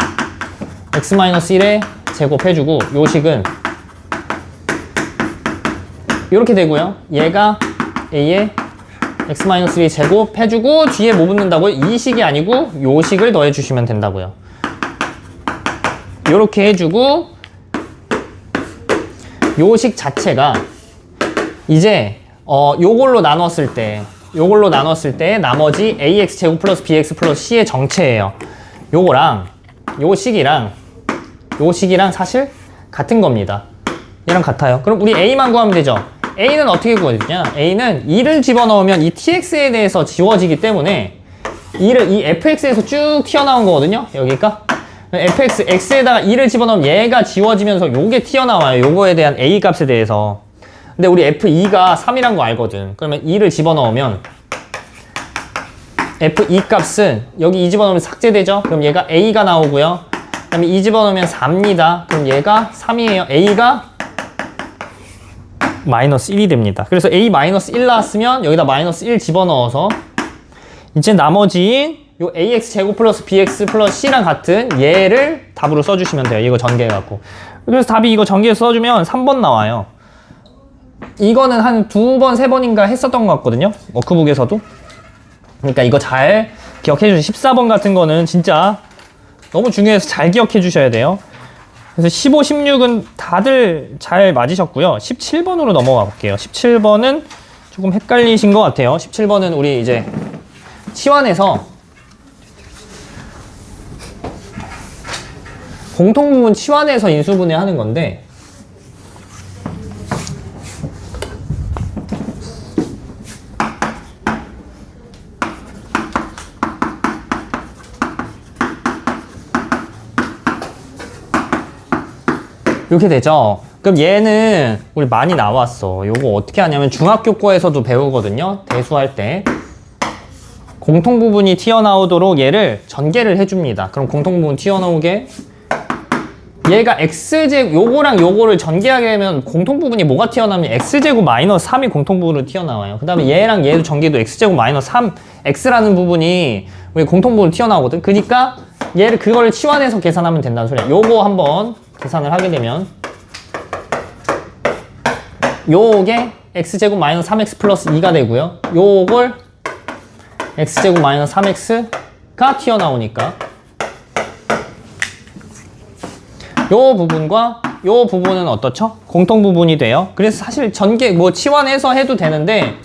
x-1에 제곱해주고 요 식은 이렇게 되고요. 얘가 a에 x-1 제곱해주고 뒤에 뭐 붙는다고요? 이 식이 아니고 요 식을 더해주시면 된다고요. 요렇게 해주고 요 식 자체가 이제 요걸로 나눴을 때 나머지 ax 제곱 플러스 bx 플러스 c의 정체예요. 요거랑 요 식이랑 사실 같은 겁니다. 얘랑 같아요. 그럼 우리 a만 구하면 되죠. a는 어떻게 구해주냐? a는 2를 집어넣으면 이 tx에 대해서 지워지기 때문에 이 fx에서 쭉 튀어나온 거거든요. 여기가 fx, x에다가 2를 집어넣으면 얘가 지워지면서 요게 튀어나와요. 요거에 대한 a 값에 대해서. 근데 우리 f2가 3이란 거 알거든. 그러면 2를 집어넣으면 f2 값은 여기 2 집어넣으면 삭제되죠? 그럼 얘가 a가 나오고요. 그 다음에 2 집어넣으면 4입니다. 그럼 얘가 3이에요. a가 마이너스 1이 됩니다. 그래서 a 마이너스 1 나왔으면 여기다 마이너스 1 집어넣어서 이제 나머지인 요 ax 제곱 플러스 bx 플러스 c랑 같은 얘를 답으로 써주시면 돼요. 이거 전개해갖고. 그래서 답이 이거 전개해서 써주면 3번 나와요. 이거는 한 2번, 3번인가 했었던 것 같거든요. 워크북에서도. 그러니까 이거 잘 기억해 주세요. 14번 같은 거는 진짜 너무 중요해서 잘 기억해 주셔야 돼요. 그래서 15, 16은 다들 잘 맞으셨고요. 17번으로 넘어가 볼게요. 17번은 조금 헷갈리신 것 같아요. 17번은 우리 이제 치환에서 공통부분 치환해서 인수분해 하는 건데 이렇게 되죠. 그럼 얘는 우리 많이 나왔어. 요거 어떻게 하냐면 중학교 거에서도 배우거든요. 대수할 때 공통부분이 튀어나오도록 얘를 전개를 해줍니다. 그럼 공통부분 튀어나오게 얘가 x제곱 요거랑 요거를 전개하게 되면 공통부분이 뭐가 튀어나오면 x제곱 마이너스 3이 공통부분으로 튀어나와요. 그 다음에 얘랑 얘도 전개도 x제곱 마이너스 3 x라는 부분이 우리 공통부분으로 튀어나오거든. 그러니까 얘를 그거를 치환해서 계산하면 된다는 소리야. 요거 한번 계산을 하게 되면 요게 x제곱 마이너스 3x 플러스 2가 되고요. 요걸 x제곱 마이너스 3x가 튀어나오니까 요 부분과 요 부분은 어떻죠? 공통 부분이 돼요. 그래서 사실 전개 뭐 치환해서 해도 되는데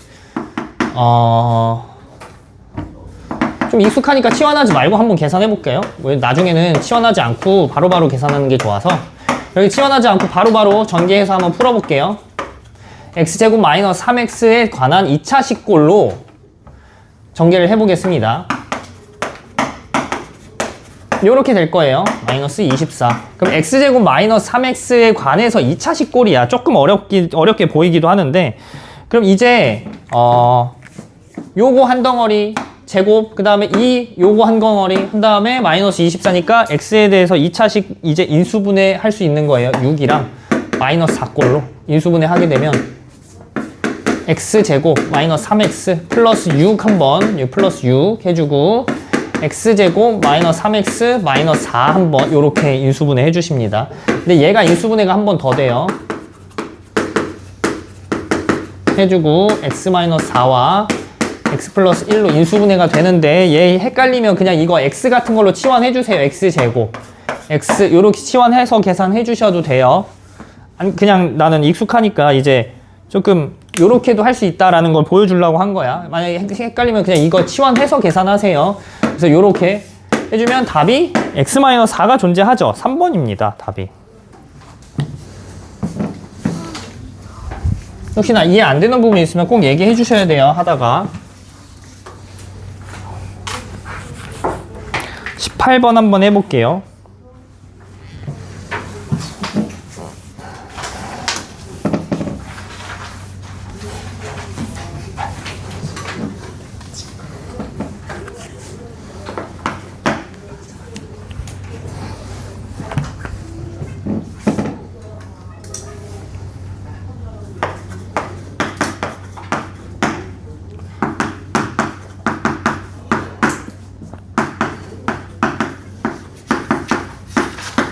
좀 익숙하니까 치환하지 말고 한번 계산해 볼게요. 나중에는 치환하지 않고 바로바로 계산하는 게 좋아서 여기 치환하지 않고 바로바로 전개해서 한번 풀어볼게요. x제곱 마이너스 3x에 관한 2차 식골로 전개를 해보겠습니다. 요렇게 될 거예요. 마이너스 24. 그럼 x제곱 마이너스 3x에 관해서 2차 식골이야. 조금 어렵게 보이기도 하는데 그럼 이제 요거 한 덩어리 제곱, 그 다음에 2 요거 한 덩어리 한 다음에 마이너스 24니까 x에 대해서 2차식 이제 인수분해 할 수 있는 거예요. 6이랑 마이너스 4꼴로 인수분해 하게 되면 x제곱 마이너스 3x 플러스 6 한번 플러스 6 해주고 x제곱 마이너스 3x 마이너스 4 한번 요렇게 인수분해 해주십니다. 근데 얘가 인수분해가 한 번 더 돼요. 해주고 x 마이너스 4와 x 플러스 1로 인수분해가 되는데 얘 헷갈리면 그냥 이거 x 같은 걸로 치환해주세요. x제곱 x 요렇게 치환해서 계산해 주셔도 돼요. 그냥 나는 익숙하니까 이제 조금 요렇게도 할 수 있다라는 걸 보여주려고 한 거야. 만약에 헷갈리면 그냥 이거 치환해서 계산하세요. 그래서 요렇게 해주면 답이 x-4가 존재하죠. 3번입니다. 답이. 혹시나 이해 안 되는 부분이 있으면 꼭 얘기해 주셔야 돼요. 하다가 18번 한번 해볼게요.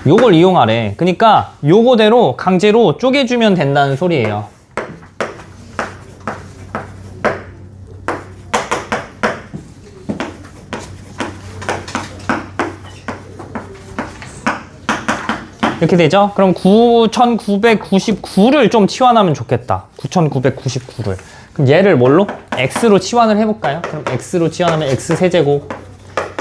요걸 이용하래. 그러니까 요거대로 강제로 쪼개주면 된다는 소리예요. 이렇게 되죠? 그럼 9,999를 좀 치환하면 좋겠다. 9,999를. 그럼 얘를 뭘로? x로 치환을 해볼까요? 그럼 x로 치환하면 x 세제곱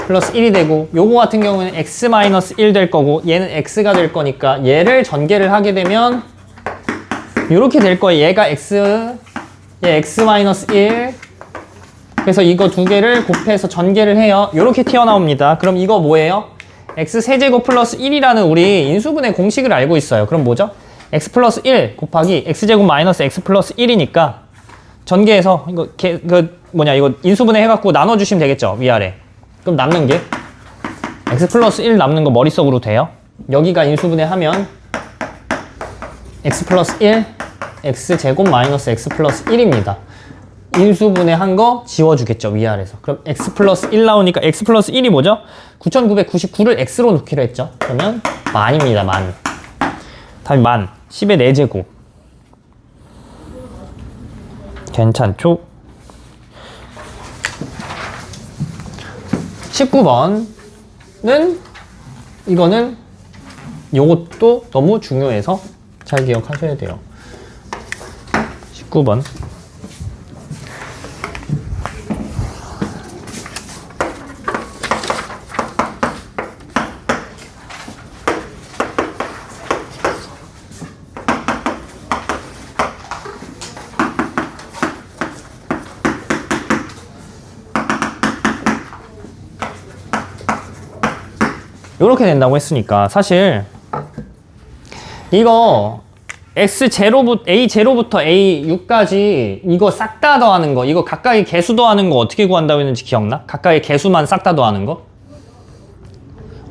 플러스 1이 되고, 요거 같은 경우에는 x-1 될 거고 얘는 x가 될 거니까 얘를 전개를 하게 되면 요렇게 될 거예요. 얘가 x, 얘 x-1. 그래서 이거 두 개를 곱해서 전개를 해요. 요렇게 튀어나옵니다. 그럼 이거 뭐예요? x 세제곱 플러스 1이라는 우리 인수분해 공식을 알고 있어요. 그럼 뭐죠? x 플러스 1 곱하기 x제곱 마이너스 x 플러스 1이니까 전개해서 이거 이거 인수분해 해갖고 나눠주시면 되겠죠. 위아래. 그럼 남는 게 x 플러스 1 남는 거 머릿속으로 돼요. 여기가 인수분해 하면 x 플러스 1 x제곱 마이너스 x 플러스 1입니다. 인수분해 한 거 지워주겠죠. 위아래에서. 그럼 x 플러스 1 나오니까 x 플러스 1이 뭐죠? 9,999를 x로 놓기로 했죠. 그러면 만입니다. 만. 답이 만. 10의 4제곱. 괜찮죠? 19번은 이거는 요것도 너무 중요해서 잘 기억하셔야 돼요. 19번. 이렇게 된다고 했으니까 사실 이거 A0부터 A6까지 이거 싹 다 더하는 거, 이거 각각의 개수 더하는 거 어떻게 구한다고 했는지 기억나? 각각의 개수만 싹 다 더하는 거?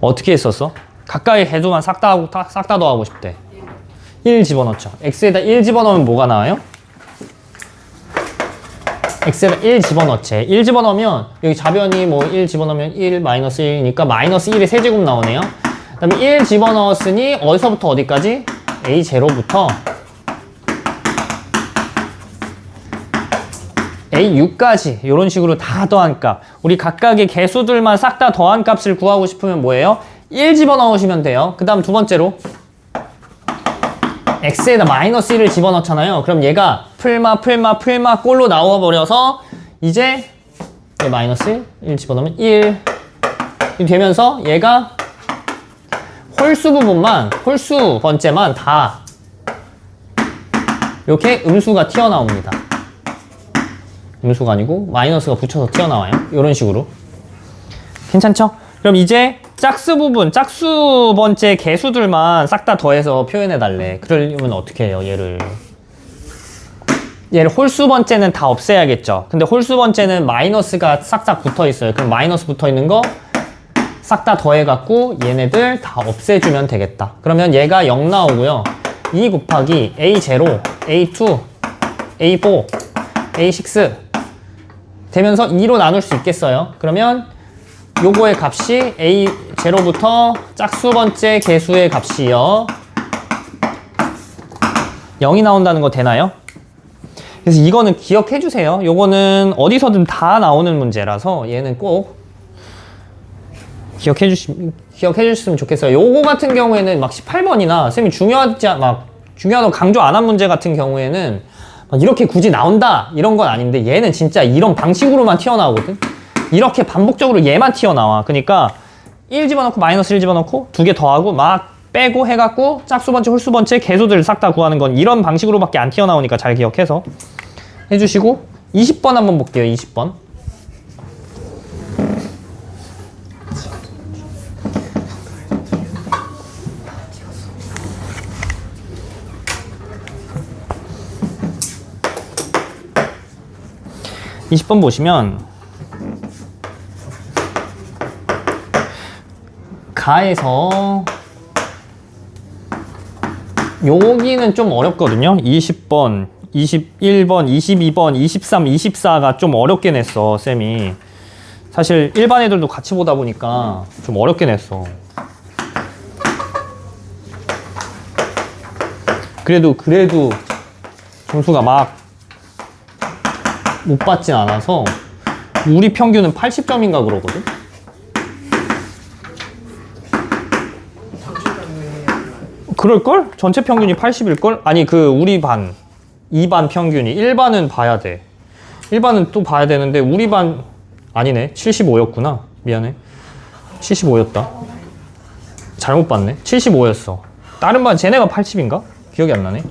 어떻게 했었어? 각각의 개수만 싹 다 더하고 싶대. 1 집어넣죠. X에다 1 집어넣으면 뭐가 나와요? x에다 1 집어넣지. 1 집어넣으면 여기 좌변이 뭐 1 집어넣으면 1 마이너스 1이니까 마이너스 1의 세제곱 나오네요. 그 다음에 1 집어넣었으니 어디서부터 어디까지? A0부터 A6까지 이런 식으로 다 더한 값. 우리 각각의 개수들만 싹 다 더한 값을 구하고 싶으면 뭐예요? 1 집어넣으시면 돼요. 그 다음 두 번째로 x에다 마이너스 1을 집어넣잖아요. 그럼 얘가 풀마 꼴로 나와버려서 이제 마이너스 1 집어넣으면 1 되면서 얘가 홀수 부분만, 홀수 번째만 다 이렇게 음수가 튀어나옵니다. 음수가 아니고 마이너스가 붙여서 튀어나와요. 이런 식으로. 괜찮죠? 그럼 이제 짝수 부분, 짝수 번째 개수들만 싹 다 더해서 표현해 달래. 그러려면 어떻게 해요, 얘를? 얘를 홀수 번째는 다 없애야겠죠. 근데 홀수 번째는 마이너스가 싹싹 붙어 있어요. 그럼 마이너스 붙어 있는 거 싹 다 더해갖고 얘네들 다 없애주면 되겠다. 그러면 얘가 0 나오고요. 2 곱하기 A0, A2, A4, A6 되면서 2로 나눌 수 있겠어요. 그러면 요거의 값이 A0부터 짝수 번째 개수의 값이요 0이 나온다는 거 되나요? 그래서 이거는 기억해 주세요. 요거는 어디서든 다 나오는 문제라서 얘는 꼭 기억해 주셨으면 좋겠어요. 요거 같은 경우에는 막 18번이나 쌤이 중요하다고 강조 안 한 문제 같은 경우에는 막 이렇게 굳이 나온다 이런 건 아닌데 얘는 진짜 이런 방식으로만 튀어나오거든. 이렇게 반복적으로 얘만 튀어나와. 그러니까 1 집어넣고 마이너스 1 집어넣고 두 개 더하고 막 빼고 해갖고 짝수 번째 홀수 번째 개수들을 싹 다 구하는 건 이런 방식으로밖에 안 튀어나오니까 잘 기억해서 해주시고 20번 한번 볼게요. 20번 20번 보시면 가에서 여기는 좀 어렵거든요. 20번, 21번, 22번, 23, 24가 좀 어렵게 냈어, 쌤이. 사실 일반 애들도 같이 보다 보니까 좀 어렵게 냈어. 그래도 점수가 막 못 받진 않아서 우리 평균은 80점인가 그러거든? 그럴걸? 전체 평균이 80일걸? 아니 우리 반 2반 평균이 1반은 봐야 돼. 1반은 또 봐야 되는데 우리 반 아니네 75였구나. 미안해 75였다. 잘못 봤네. 75였어. 다른 반 쟤네가 80인가? 기억이 안 나네.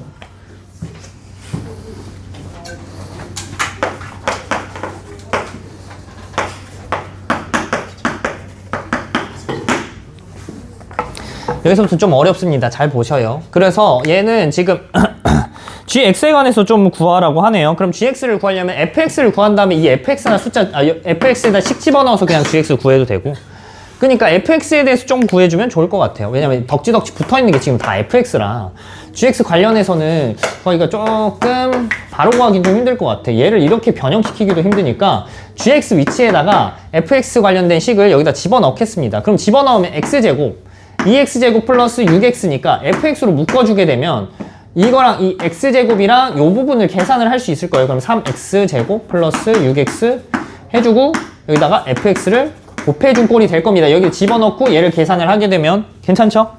여기서부터 좀 어렵습니다. 잘 보셔요. 그래서 얘는 지금 gx에 관해서 좀 구하라고 하네요. 그럼 gx를 구하려면 fx를 구한 다음에 이 fx나 fx에다 식 집어넣어서 그냥 gx 구해도 되고. 그러니까 fx에 대해서 좀 구해주면 좋을 것 같아요. 왜냐면 덕지덕지 붙어있는 게 지금 다 fx라 gx 관련해서는 거기가 조금 바로 구하기 좀 힘들 것 같아. 얘를 이렇게 변형시키기도 힘드니까 gx 위치에다가 fx 관련된 식을 여기다 집어넣겠습니다. 그럼 집어넣으면 x제곱 2x제곱 플러스 6x니까 fx로 묶어주게 되면 이거랑 이 x제곱이랑 요 부분을 계산을 할 수 있을 거예요. 그럼 3x제곱 플러스 6x 해주고 여기다가 fx를 곱해준 꼴이 될 겁니다. 여기 집어넣고 얘를 계산을 하게 되면 괜찮죠?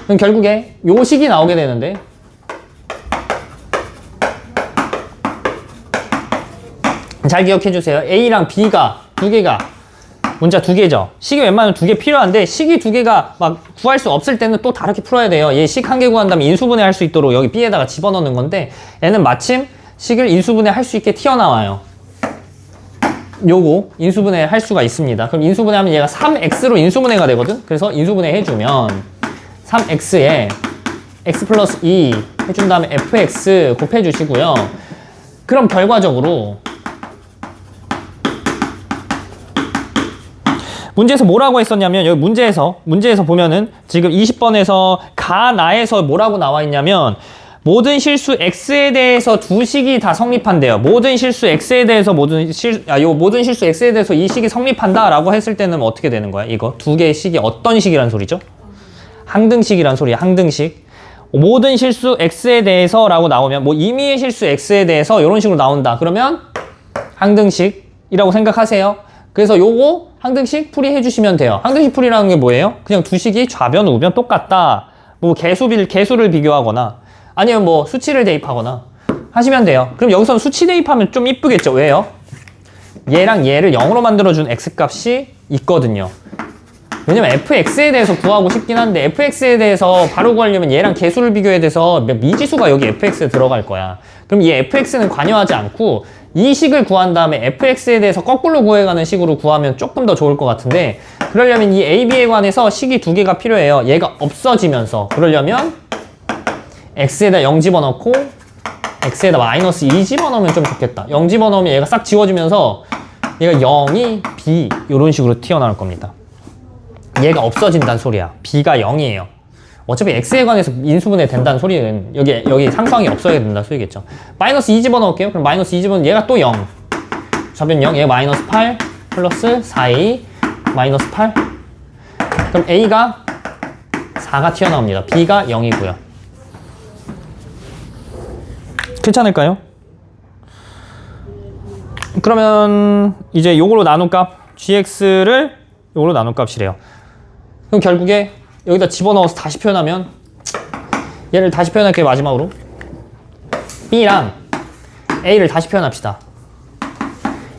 그럼 결국에 요 식이 나오게 되는데 잘 기억해 주세요. A랑 B가 두 개가 문자 두 개죠. 식이 웬만하면 두 개 필요한데 식이 두 개가 막 구할 수 없을 때는 또 다르게 풀어야 돼요. 얘 식 한 개 구한 다음에 인수분해 할 수 있도록 여기 B에다가 집어넣는 건데 얘는 마침 식을 인수분해 할 수 있게 튀어나와요. 요거 인수분해 할 수가 있습니다. 그럼 인수분해하면 얘가 3x로 인수분해가 되거든. 그래서 인수분해 해주면 3x에 x 플러스 2 해준 다음에 fx 곱해주시고요. 그럼 결과적으로 문제에서 뭐라고 했었냐면 여기 문제에서 보면은 지금 20번에서 가나에서 뭐라고 나와 있냐면 모든 실수 x에 대해서 두 식이 다 성립한대요. 모든 실수 x에 대해서 모든 실수 x에 대해서 이 식이 성립한다라고 했을 때는 어떻게 되는 거야? 이거 두 개의 식이 어떤 식이란 소리죠? 항등식이란 소리야. 항등식. 모든 실수 x에 대해서라고 나오면 뭐 임의의 실수 x에 대해서 이런 식으로 나온다. 그러면 항등식이라고 생각하세요. 그래서 요거 항등식 풀이해 주시면 돼요. 항등식 풀이라는 게 뭐예요? 그냥 두 식이 좌변, 우변 똑같다. 뭐 개수를 비교하거나 아니면 뭐 수치를 대입하거나 하시면 돼요. 그럼 여기서는 수치 대입하면 좀 이쁘겠죠? 왜요? 얘랑 얘를 0으로 만들어준 x값이 있거든요. 왜냐면 fx에 대해서 구하고 싶긴 한데 fx에 대해서 바로 구하려면 얘랑 개수를 비교해야 돼서 미지수가 여기 fx에 들어갈 거야. 그럼 이 fx는 관여하지 않고 이 식을 구한 다음에 fx에 대해서 거꾸로 구해가는 식으로 구하면 조금 더 좋을 것 같은데 그러려면 이 a, b에 관해서 식이 두 개가 필요해요. 얘가 없어지면서 그러려면 x에다 0 집어넣고 x에다 마이너스 2 집어넣으면 좀 좋겠다. 0 집어넣으면 얘가 싹 지워지면서 얘가 0이 b 이런 식으로 튀어나올 겁니다. 얘가 없어진다는 소리야. b가 0이에요. 어차피 x에 관해서 인수분해 된다는 소리는 여기 상수항이 없어야 된다는 소리겠죠. 마이너스 2 집어넣을게요. 그럼 마이너스 2 집어넣으면 얘가 또 0. 좌변 0, 얘가 마이너스 8 플러스 4a 마이너스 8. 그럼 a가 4가 튀어나옵니다. b가 0이고요. 괜찮을까요? 그러면 이제 요걸로 나눈 값 gx를 요걸로 나눈 값이래요. 그럼 결국에 여기다 집어넣어서 다시 표현하면 얘를 다시 표현할게요. 마지막으로 b랑 a를 다시 표현합시다.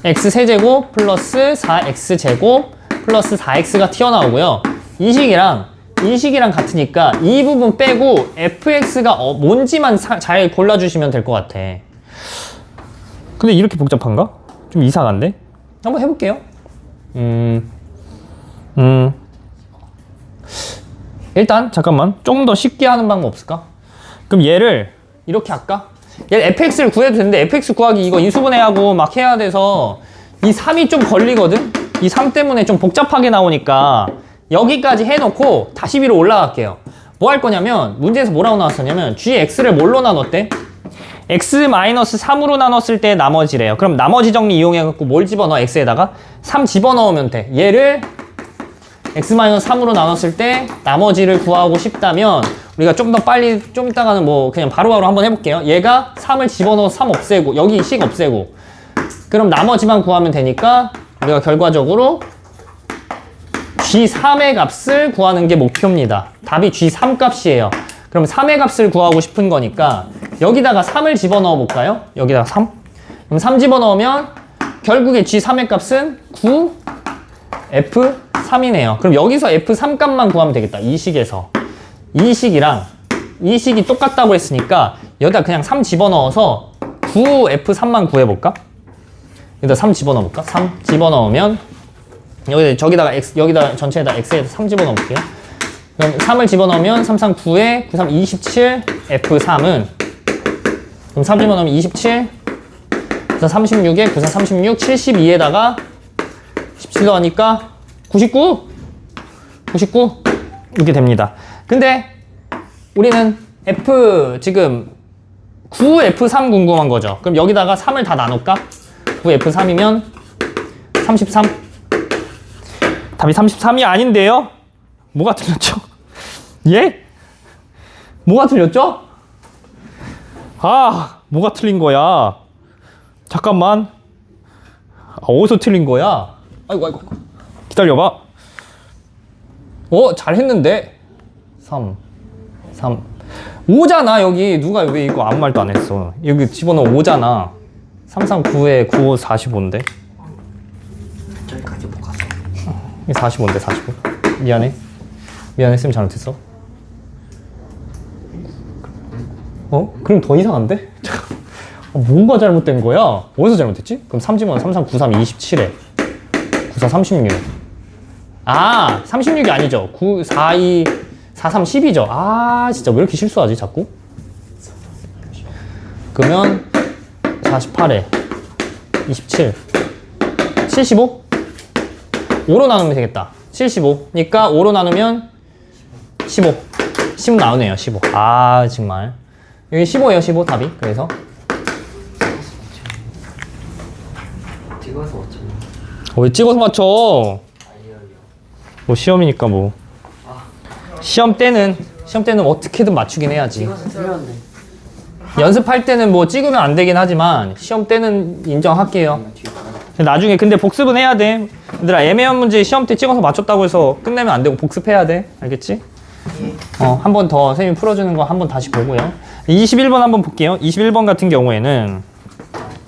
x 세제곱 플러스 4x제곱 플러스 4x가 튀어나오고요. 이 식이랑 같으니까 이 부분 빼고 fx가 뭔지만 잘 골라주시면 될 것 같아. 근데 이렇게 복잡한가? 좀 이상한데? 한번 해볼게요. 일단 잠깐만 조금 더 쉽게 하는 방법 없을까? 그럼 얘를 이렇게 할까? 얘를 fx를 구해도 되는데 fx 구하기 이거 인수분해하고 막 해야 돼서 이 3이 좀 걸리거든? 이 3 때문에 좀 복잡하게 나오니까 여기까지 해놓고 다시 위로 올라갈게요. 뭐 할 거냐면 문제에서 뭐라고 나왔었냐면 gx를 뭘로 나눴대? x-3으로 나눴을 때 나머지래요. 그럼 나머지 정리 이용해갖고 뭘 집어넣어? x에다가 3 집어넣으면 돼. 얘를 x-3으로 나눴을 때 나머지를 구하고 싶다면 우리가 좀 더 빨리 좀 이따가는 뭐 그냥 바로바로 한번 해볼게요. 얘가 3을 집어넣어서 3 없애고 여기 식 없애고 그럼 나머지만 구하면 되니까 우리가 결과적으로 g3의 값을 구하는 게 목표입니다. 답이 g3 값이에요. 그럼 3의 값을 구하고 싶은 거니까 여기다가 3을 집어넣어 볼까요? 여기다가 3? 그럼 3 집어넣으면 결국에 g3의 값은 9 f3이네요. 그럼 여기서 f3 값만 구하면 되겠다. 이 식에서. 이 식이랑 이 식이 똑같다고 했으니까 여기다 그냥 3 집어넣어서 9f3만 구해볼까? 여기다 3 집어넣어볼까? 3 집어넣으면 여기다 전체에다 x에다 3 집어넣어볼게요. 그럼 3을 집어넣으면 3, 3, 9에 9, 3, 27 f3은 그럼 3 집어넣으면 27 9, 4, 36에 9, 4, 36 72에다가 17 더하니까 99 이렇게 됩니다. 근데 우리는 지금 9f3 궁금한 거죠. 그럼 여기다가 3을 다 나눌까? 9f3이면 33 답이 33이 아닌데요? 뭐가 틀렸죠? 예? 뭐가 틀렸죠? 아, 뭐가 틀린 거야? 잠깐만. 어디서 틀린 거야? 아이고. 기다려봐. 잘했는데? 3. 5잖아, 여기. 누가 왜 이거 아무 말도 안 했어. 여기 집어넣어 5잖아. 3, 3, 9에 9, 5, 45인데? 저기까지 못 갔어. 45인데, 45. 미안해, 쌤 잘못했어. 그럼 더 이상한데? 뭔가 잘못된 거야? 어디서 잘못했지? 그럼 3 집어넣어 3, 3, 9, 3, 27에 9, 4, 36. 36이 아니죠. 9, 4, 2, 4, 3, 10이죠. 진짜 왜 이렇게 실수하지, 자꾸? 그러면 48에 27, 75? 5로 나누면 되겠다. 75니까 5로 나누면 15 나오네요. 15. 정말 여기 15예요. 15 답이. 그래서 찍어서 어쩌면 왜 찍어서 맞춰? 뭐 시험이니까 뭐. 시험 때는 어떻게든 맞추긴 해야지. 찍어서 틀렸네. 연습할 때는 뭐 찍으면 안 되긴 하지만 시험 때는 인정할게요. 나중에 근데 복습은 해야 돼. 얘들아, 애매한 문제 시험 때 찍어서 맞췄다고 해서 끝내면 안 되고 복습해야 돼. 알겠지? 한 번 더 선생님이 풀어주는 거 한 번 다시 보고요. 21번 한번 볼게요. 21번 같은 경우에는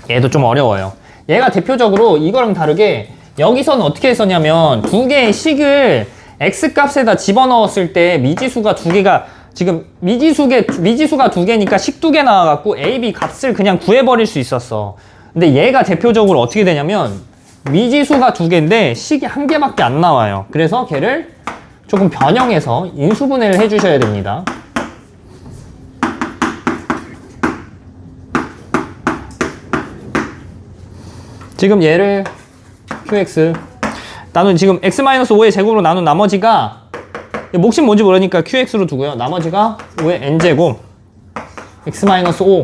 얘도 좀 어려워요. 얘가 대표적으로 이거랑 다르게 여기서는 어떻게 했었냐면 두 개의 식을 x값에다 집어넣었을 때 미지수가 두 개가 지금 미지수가 두 개니까 식 두 개 나와갖고 a, b 값을 그냥 구해버릴 수 있었어. 근데 얘가 대표적으로 어떻게 되냐면 미지수가 두 개인데 식이 한 개밖에 안 나와요. 그래서 걔를 조금 변형해서 인수분해를 해주셔야 됩니다. 지금 얘를 qx 나눈 지금 x-5의 제곱으로 나눈 나머지가 몫이 뭔지 모르니까 qx로 두고요. 나머지가 5의 n제곱 x-5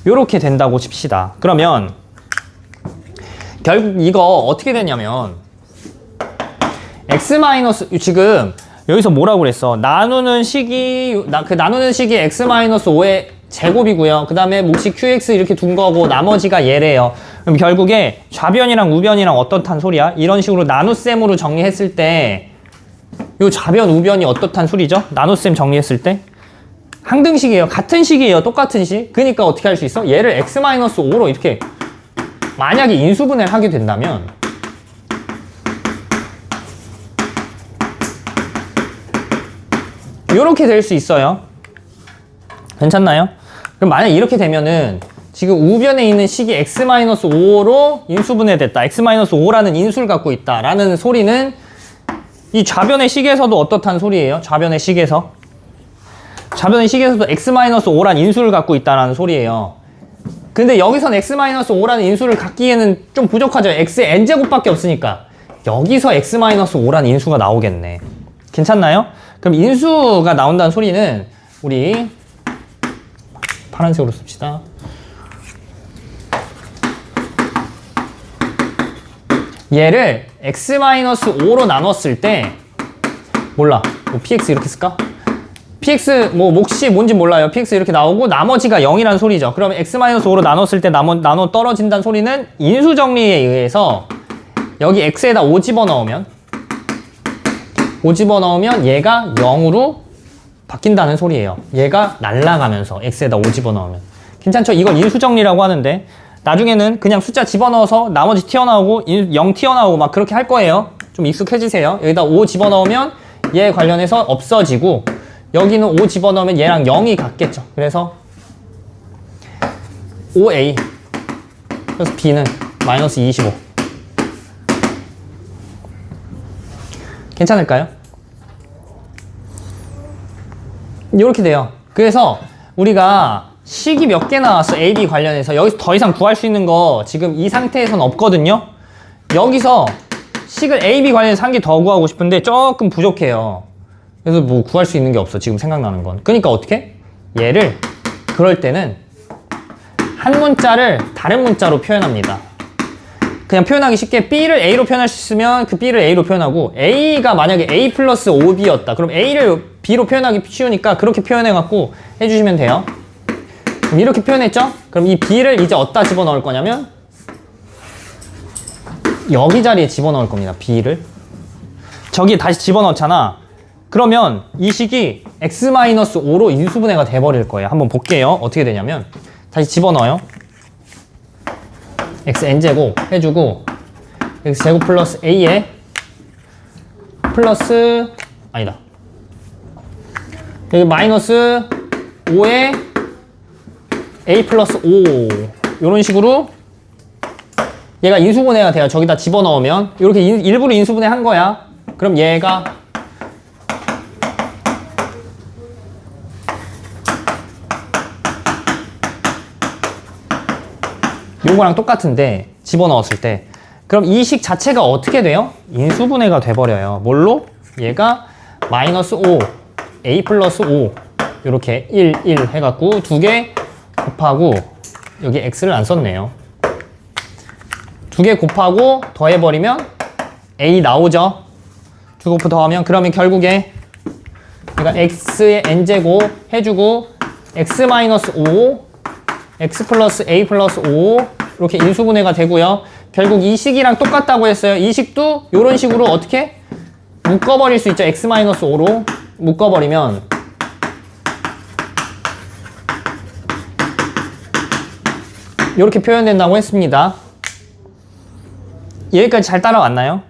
요렇게 된다고 칩시다. 그러면 결국 이거 어떻게 되냐면 x- 지금 여기서 뭐라고 그랬어? 나누는 식이 나누는 식이 x-5의 제곱이고요. 그 다음에 몫이 qx 이렇게 둔 거고 나머지가 얘래요. 그럼 결국에 좌변이랑 우변이랑 어떻단 소리야? 이런 식으로 나눗셈으로 정리했을 때 요 좌변 우변이 어떻단 소리죠? 나눗셈 정리했을 때 항등식이에요. 같은 식이에요. 똑같은 식. 그러니까 어떻게 할 수 있어? 얘를 x-5로 이렇게 만약에 인수분해를 하게 된다면 이렇게 될 수 있어요. 괜찮나요? 그럼 만약에 이렇게 되면은 지금 우변에 있는 식이 x-5로 인수분해됐다. x-5라는 인수를 갖고 있다. 라는 소리는 이 좌변의 식에서도 어떻단 소리예요? 좌변의 식에서도 x-5란 인수를 갖고 있다라는 소리예요. 근데 여기선 x-5라는 인수를 갖기에는 좀 부족하죠. x의 n제곱밖에 없으니까. 여기서 x-5라는 인수가 나오겠네. 괜찮나요? 그럼 인수가 나온다는 소리는 우리 파란색으로 씁시다. 얘를 x-5로 나눴을 때 몰라. 뭐 px 이렇게 쓸까? px 뭐 몫이 뭔지 몰라요. px 이렇게 나오고 나머지가 0이란 소리죠. 그럼 x-5로 나눴을 때 나눠 떨어진다는 소리는 인수 정리에 의해서 여기 x에다 5 집어넣으면 얘가 0으로 바뀐다는 소리예요. 얘가 날아가면서 x에다 5 집어넣으면. 괜찮죠? 이걸 인수 정리라고 하는데 나중에는 그냥 숫자 집어넣어서 나머지 튀어나오고 0 튀어나오고 막 그렇게 할 거예요. 좀 익숙해지세요. 여기다 5 집어넣으면 얘 관련해서 없어지고 여기는 5 집어넣으면 얘랑 0이 같겠죠. 그래서 5a 그래서 b는 마이너스 25 괜찮을까요? 이렇게 돼요. 그래서 우리가 식이 몇 개 나왔어? A, B 관련해서 여기서 더 이상 구할 수 있는 거 지금 이 상태에서는 없거든요. 여기서 식을 A, B 관련해서 한 개 더 구하고 싶은데 조금 부족해요. 그래서 뭐 구할 수 있는 게 없어. 지금 생각나는 건. 그러니까 어떻게? 얘를 그럴 때는 한 문자를 다른 문자로 표현합니다. 그냥 표현하기 쉽게 B를 A로 표현할 수 있으면 그 B를 A로 표현하고 A가 만약에 A 플러스 5B였다. 그럼 A를 B로 표현하기 쉬우니까 그렇게 표현해갖고 해주시면 돼요. 그럼 이렇게 표현했죠? 그럼 이 B를 이제 어디다 집어넣을 거냐면 여기 자리에 집어넣을 겁니다. B를. 저기에 다시 집어넣잖아. 그러면 이 식이 x-5로 인수분해가 돼버릴 거예요. 한번 볼게요. 어떻게 되냐면 다시 집어넣어요. xn제곱 해주고 x제곱 플러스 a에 플러스 아니다. 여기 마이너스 5에 a 플러스 5 이런 식으로 얘가 인수분해가 돼요. 저기다 집어넣으면 이렇게 일부러 인수분해 한 거야. 그럼 얘가 요거랑 똑같은데 집어넣었을 때 그럼 이 식 자체가 어떻게 돼요? 인수분해가 돼버려요. 뭘로? 얘가 마이너스 5 a 플러스 5 이렇게 1 해갖고 두 개 곱하고 여기 x를 안 썼네요. 두 개 곱하고 더해버리면 a 나오죠. 두 곱하 더하면 그러면 결국에 그러니까 x의 n제곱 해주고 x 마이너스 5 x 플러스 a 플러스 5 이렇게 인수분해가 되고요. 결국 이 식이랑 똑같다고 했어요. 이 식도 이런 식으로 어떻게 묶어버릴 수 있죠. x 마이너스 5로 묶어버리면 이렇게 표현된다고 했습니다. 여기까지 잘 따라왔나요?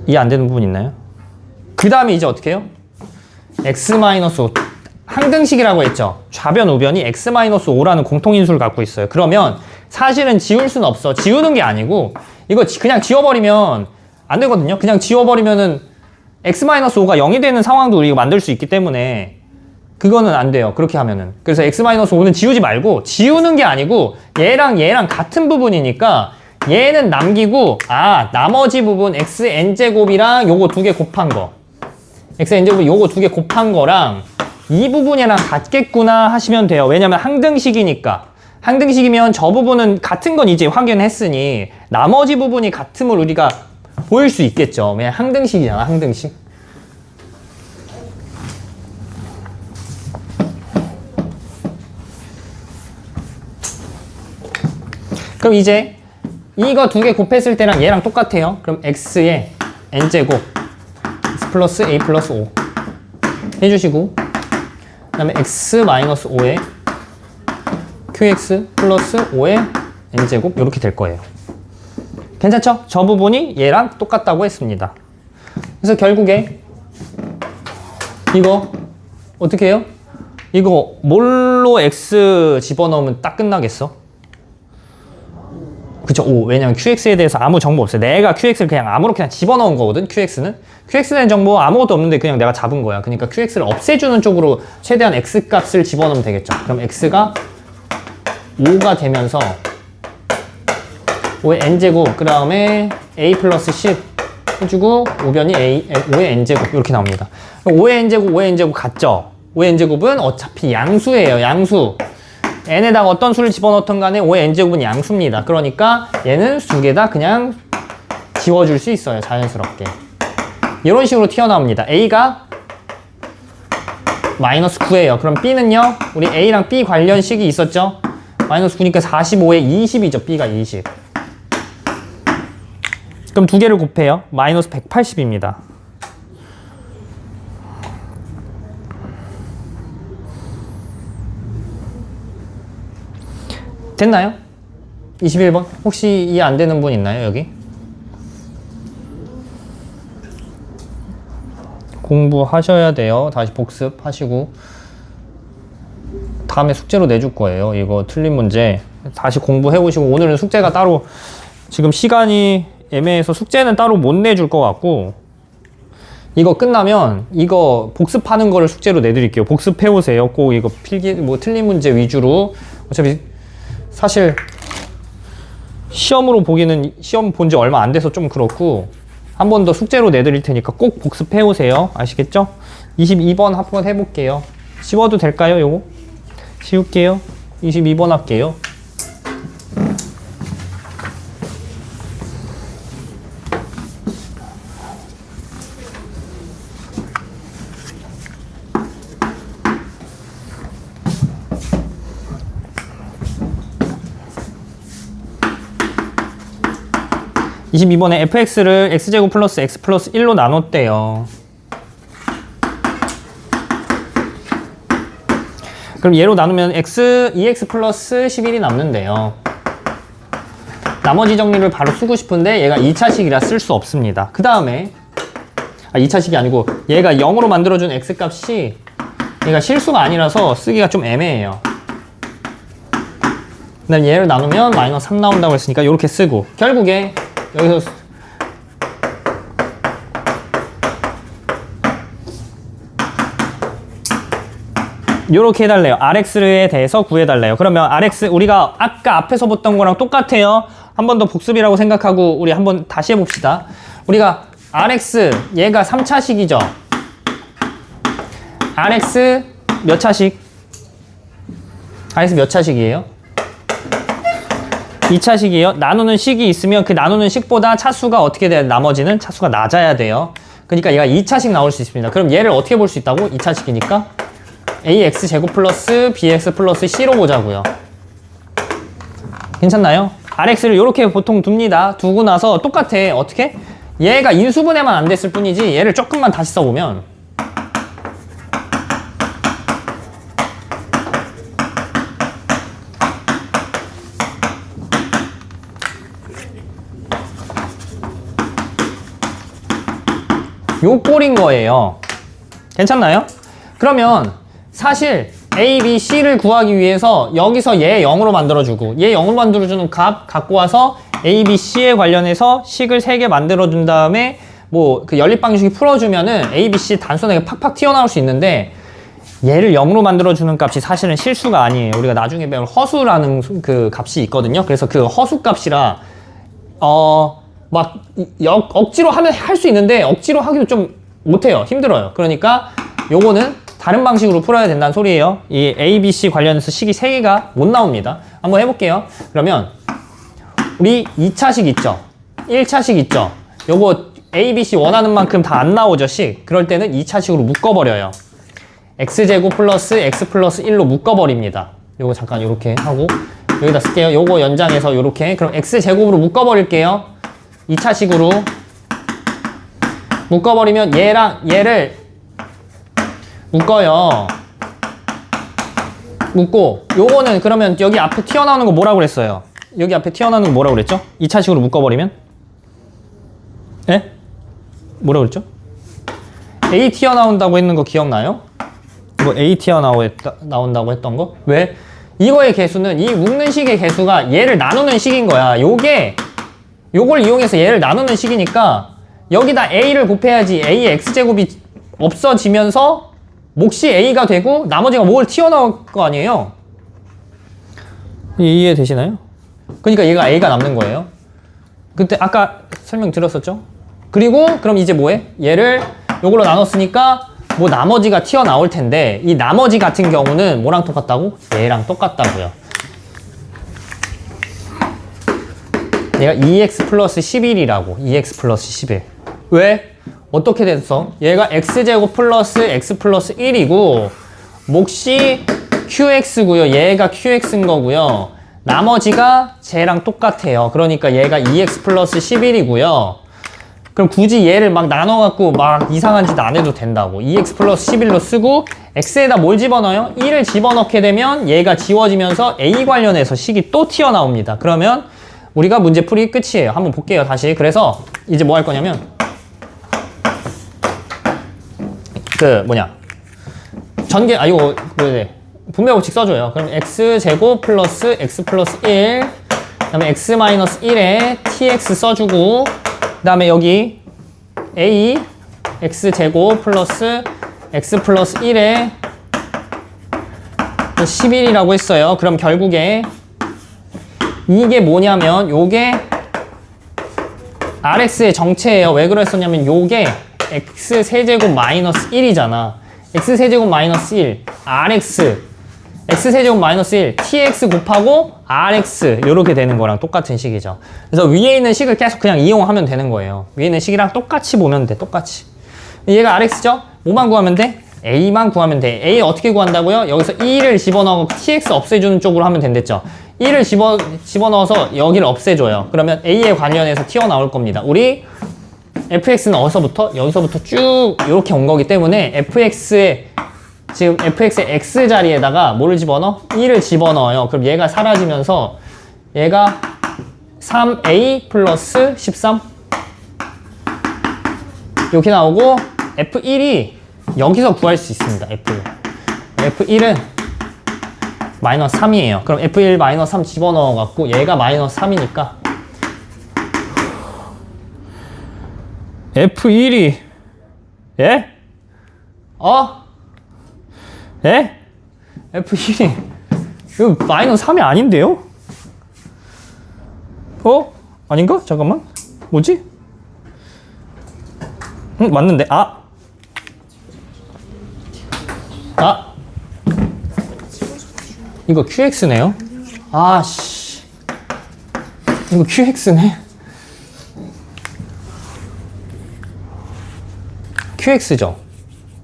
이해 안 되는 부분 있나요? 그 다음에 이제 어떻게 해요? x-5 항등식이라고 했죠. 좌변 우변이 x-5라는 공통인수를 갖고 있어요. 그러면 사실은 지울 수는 없어. 지우는 게 아니고 이거 그냥 지워버리면 안 되거든요. 그냥 지워버리면은 x-5가 0이 되는 상황도 우리가 만들 수 있기 때문에 그거는 안 돼요. 그렇게 하면은. 그래서 x-5는 지우지 말고, 지우는 게 아니고 얘랑 같은 부분이니까 얘는 남기고, 나머지 부분 xn제곱이랑 요거 두 개 곱한 거, xn제곱 요거 두 개 곱한 거랑 이 부분이랑 같겠구나 하시면 돼요. 왜냐면 항등식이니까. 항등식이면 저 부분은 같은 건 이제 확인했으니 나머지 부분이 같음을 우리가 보일 수 있겠죠. 왜냐면 항등식이잖아, 항등식. 그럼 이제 이거 두 개 곱했을 때랑 얘랑 똑같아요. 그럼 x의 n제곱 x 플러스 a 플러스 5 해주시고, 그 다음에 x 마이너스 5의 qx 플러스 5의 n제곱 이렇게 될 거예요. 괜찮죠? 저 부분이 얘랑 똑같다고 했습니다. 그래서 결국에 이거 어떻게 해요? 이거 뭘로 x 집어넣으면 딱 끝나겠어? 그쵸? 왜냐면 qx에 대해서 아무 정보 없어요. 내가 qx를 그냥 아무렇게나 집어넣은 거거든, qx는. qx에 대한 정보 아무것도 없는데 그냥 내가 잡은 거야. 그러니까 qx를 없애주는 쪽으로 최대한 x 값을 집어넣으면 되겠죠. 그럼 x가 5가 되면서 5의 n제곱, 그 다음에 a 플러스 10 해주고 5변이 5의 n제곱 이렇게 나옵니다. 5의 n제곱, 5의 n제곱 같죠? 5의 n제곱은 어차피 양수예요, 양수. n에다가 어떤 수를 집어넣던 간에 5의 n제곱은 양수입니다. 그러니까 얘는 두 개 다 그냥 지워줄 수 있어요, 자연스럽게. 이런 식으로 튀어나옵니다. a가 마이너스 9예요. 그럼 b는요, 우리 a랑 b 관련식이 있었죠? 마이너스 9니까 45에 20이죠. b가 20. 그럼 두 개를 곱해요. 마이너스 180입니다. 됐나요? 21번. 혹시 이해 안 되는 분 있나요, 여기? 공부하셔야 돼요. 다시 복습하시고. 다음에 숙제로 내줄 거예요. 이거 틀린 문제. 다시 공부해보시고. 오늘은 숙제가 따로, 지금 시간이 애매해서 숙제는 따로 못 내줄 것 같고, 이거 끝나면 이거 복습하는 거를 숙제로 내드릴게요. 복습해오세요. 꼭 이거 필기, 틀린 문제 위주로. 어차피 사실 시험으로 보기는 시험 본 지 얼마 안 돼서 좀 그렇고, 한 번 더 숙제로 내드릴 테니까 꼭 복습해 오세요. 아시겠죠? 22번 한번 해볼게요. 씌워도 될까요, 요거? 씌울게요. 22번 할게요. (22번에) fx를 x제곱 플러스 x 플러스 1로 나눴대요. 그럼 얘로 나누면 2x 플러스 11이 남는데요. 나머지 정리를 바로 쓰고 싶은데 얘가 2차식이라 쓸 수 없습니다. 그 다음에 2차식이 아니고 얘가 0으로 만들어준 x값이 얘가 실수가 아니라서 쓰기가 좀 애매해요. 그 다음 얘를 나누면 마이너스 3 나온다고 했으니까 이렇게 쓰고, 결국에 여기서 요렇게 해달래요. RX에 대해서 구해달래요. 그러면 RX 우리가 아까 앞에서 봤던 거랑 똑같아요. 한 번 더 복습이라고 생각하고 우리 한번 다시 해봅시다. 우리가 RX 얘가 3차식이죠. RX 몇 차식? RX 몇 차식이에요? 2차식이에요. 나누는 식이 있으면 그 나누는 식보다 차수가 어떻게 돼야 돼? 나머지는 차수가 낮아야 돼요. 그러니까 얘가 2차식 나올 수 있습니다. 그럼 얘를 어떻게 볼 수 있다고? 2차식이니까 ax 제곱 플러스 bx 플러스 c로 보자고요. 괜찮나요? rx를 이렇게 보통 둡니다. 두고 나서 똑같아. 어떻게? 얘가 인수분해만 안 됐을 뿐이지 얘를 조금만 다시 써보면 요 꼴인 거예요. 괜찮나요? 그러면 사실 A, B, C를 구하기 위해서 여기서 얘 0으로 만들어주고 얘 0으로 만들어주는 값 갖고 와서 A, B, C에 관련해서 식을 3개 만들어준 다음에 뭐 그 연립방정식이 풀어주면은 A, B, C 단순하게 팍팍 튀어나올 수 있는데 얘를 0으로 만들어주는 값이 사실은 실수가 아니에요. 우리가 나중에 배울 허수라는 그 값이 있거든요. 그래서 그 허수 값이라 억지로 하면 할 수 있는데 억지로 하기도 좀 못해요. 힘들어요. 그러니까 요거는 다른 방식으로 풀어야 된다는 소리예요. 이 A, B, C 관련해서 식이 3개가 못 나옵니다. 한번 해볼게요. 그러면 우리 2차식 있죠? 1차식 있죠? 요거 A, B, C 원하는 만큼 다 안 나오죠, 식? 그럴 때는 2차식으로 묶어버려요. x제곱 플러스 x 플러스 1로 묶어버립니다. 요거 잠깐 요렇게 하고 여기다 쓸게요. 요거 연장해서 요렇게. 그럼 x제곱으로 묶어버릴게요. 2차식으로 묶어버리면 얘랑 얘를 묶어요. 묶고 요거는 그러면 여기 앞에 튀어나오는 거 뭐라고 그랬어요? 여기 앞에 튀어나오는 거 뭐라고 그랬죠? 2차식으로 묶어버리면? 예? 뭐라고 그랬죠? A 튀어나온다고 했는 거 기억나요? 이거 A 튀어나온다고 했던 거? 왜? 이거의 개수는 이 묶는 식의 개수가 얘를 나누는 식인 거야. 요걸 이용해서 얘를 나누는 식이니까 여기다 A를 곱해야지 A의 X제곱이 없어지면서 몫이 A가 되고 나머지가 뭘 튀어나올 거 아니에요? 이해되시나요? 그러니까 얘가 A가 남는 거예요. 그때 아까 설명드렸었죠? 그리고 그럼 이제 뭐해? 얘를 요걸로 나눴으니까 뭐 나머지가 튀어나올 텐데 이 나머지 같은 경우는 뭐랑 똑같다고? 얘랑 똑같다고요. 얘가 2x 플러스 11이라고. 2x 플러스 11. 왜? 어떻게 됐어? 얘가 x제곱 플러스 x 플러스 1이고 몫이 qx고요. 얘가 qx인 거고요. 나머지가 쟤랑 똑같아요. 그러니까 얘가 2x 플러스 11이고요. 그럼 굳이 얘를 막 나눠갖고 막 이상한 짓 안 해도 된다고. 2x 플러스 11로 쓰고 x에다 뭘 집어넣어요? 1을 집어넣게 되면 얘가 지워지면서 a 관련해서 식이 또 튀어나옵니다. 그러면 우리가 문제풀이 끝이에요. 한번 볼게요. 다시. 그래서 이제 뭐 할 거냐면 이거 분배 법칙 써줘요. 그럼 x제곱 플러스 x 플러스 1 그 다음에 x 마이너스 1에 tx 써주고 그 다음에 여기 a x제곱 플러스 x 플러스 1에 11이라고 했어요. 그럼 결국에 이게 뭐냐면 요게 rx의 정체예요. 왜 그랬었냐면 요게 x 세제곱 마이너스 1이잖아. x 세제곱 마이너스 1 rx x 세제곱 마이너스 1 tx 곱하고 rx 요렇게 되는 거랑 똑같은 식이죠. 그래서 위에 있는 식을 계속 그냥 이용하면 되는 거예요. 위에 있는 식이랑 똑같이 보면 돼. 똑같이. 얘가 rx죠? 뭐만 구하면 돼? a만 구하면 돼. a 어떻게 구한다고요? 여기서 2를 집어넣고 tx 없애주는 쪽으로 하면 된댔죠. 1을 집어넣어서 여기를 없애줘요. 그러면 a에 관련해서 튀어나올 겁니다. 우리 fx는 어디서부터? 여기서부터 쭉 이렇게 온 거기 때문에 지금 fx의 x 자리에다가 뭐를 집어넣어? 1을 집어넣어요. 그럼 얘가 사라지면서 얘가 3a 플러스 13 이렇게 나오고 f1이 여기서 구할 수 있습니다. f1은 마이너스 3이에요. 그럼 f1 마이너스 3 집어넣어 갖고 얘가 마이너스 3이니까 f1이 예? 예? f1이 이거 마이너스 3이 아닌데요? 아닌가? 잠깐만 뭐지? 맞는데 이거 QX네요? 이거 QX네? QX죠?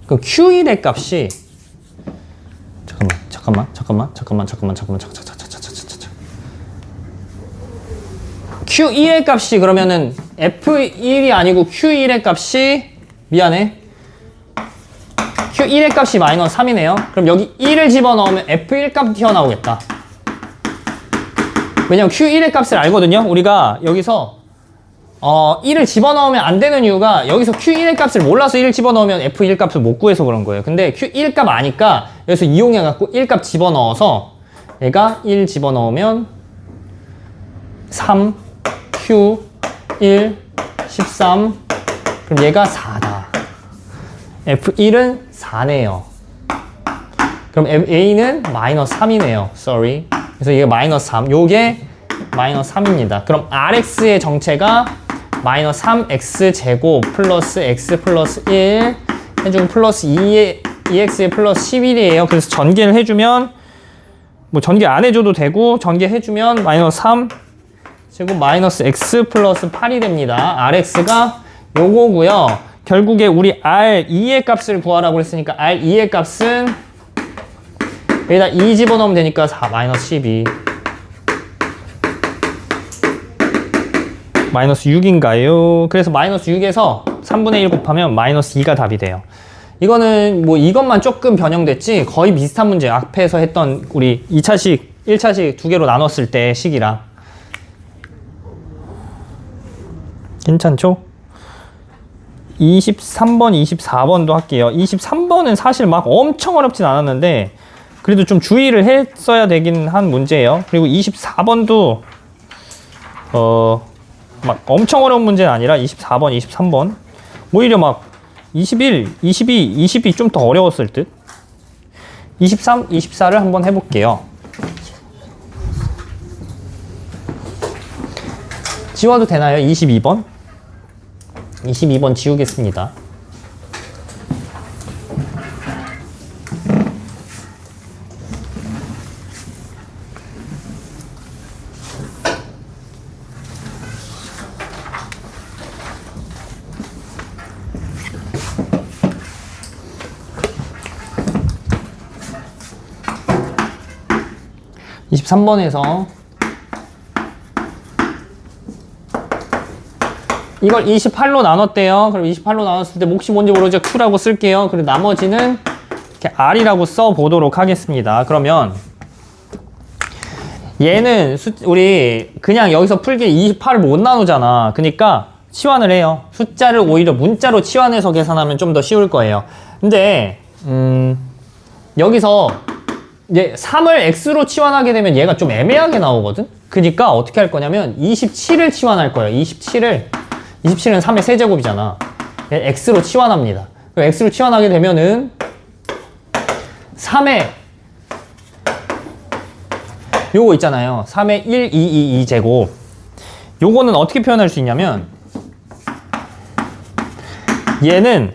그럼 Q1의 값이 잠깐만. Q1의 값이 그러면은 F1이 아니고 Q1의 값이 미안해. Q1의 값이 마이너스 3이네요. 그럼 여기 1을 집어넣으면 F1 값 튀어나오겠다. 왜냐면 Q1의 값을 알거든요. 우리가 여기서 1을 집어넣으면 안 되는 이유가 여기서 Q1의 값을 몰라서 1을 집어넣으면 F1 값을 못 구해서 그런 거예요. 근데 Q1 값 아니까 여기서 이용해갖고 1 값 집어넣어서 얘가 1 집어넣으면 3, Q1, 13 그럼 얘가 4다. F1은 4네요. 그럼 a는 마이너스 3이네요. sorry. 그래서 이게 마이너스 3. 요게 마이너스 3입니다. 그럼 rx의 정체가 마이너스 3x 제곱 플러스 x 플러스 1 해주면 플러스 2x에 플러스 11이에요. 그래서 전개를 해주면 뭐 전개 안 해줘도 되고 전개해주면 마이너스 3 제곱 마이너스 x 플러스 8이 됩니다. rx가 요거고요. 결국에 우리 r2의 값을 구하라고 했으니까 r2의 값은 여기다 2 집어넣으면 되니까 4 마이너스 12 마이너스 6인가요? 그래서 마이너스 6에서 3분의 1 곱하면 마이너스 2가 답이 돼요. 이거는 뭐 이것만 조금 변형됐지 거의 비슷한 문제. 앞에서 했던 우리 2차식, 1차식 두 개로 나눴을 때 식이랑. 괜찮죠? 23번, 24번도 할게요. 23번은 사실 막 엄청 어렵진 않았는데 그래도 좀 주의를 했어야 되긴 한 문제예요. 그리고 24번도 막 엄청 어려운 문제는 아니라 24번, 23번 오히려 막 21, 22, 20이 좀 더 어려웠을 듯. 23, 24를 한번 해볼게요. 지워도 되나요? 22번? 22번 지우겠습니다. (23번에서) 이걸 28로 나눴대요. 그럼 28로 나눴을 때 몫이 뭔지 모르죠. Q라고 쓸게요. 그리고 나머지는 이렇게 R이라고 써보도록 하겠습니다. 그러면 얘는 우리 그냥 여기서 풀기에 28을 못 나누잖아. 그러니까 치환을 해요. 숫자를 오히려 문자로 치환해서 계산하면 좀 더 쉬울 거예요. 근데 여기서 이제 3을 x로 치환하게 되면 얘가 좀 애매하게 나오거든? 그러니까 어떻게 할 거냐면 27을 치환할 거예요. 27은 3의 세제곱이잖아. x로 치환합니다. 그럼 x로 치환하게 되면은 3의 요거 있잖아요. 3의 1, 2, 2 제곱. 요거는 어떻게 표현할 수 있냐면 얘는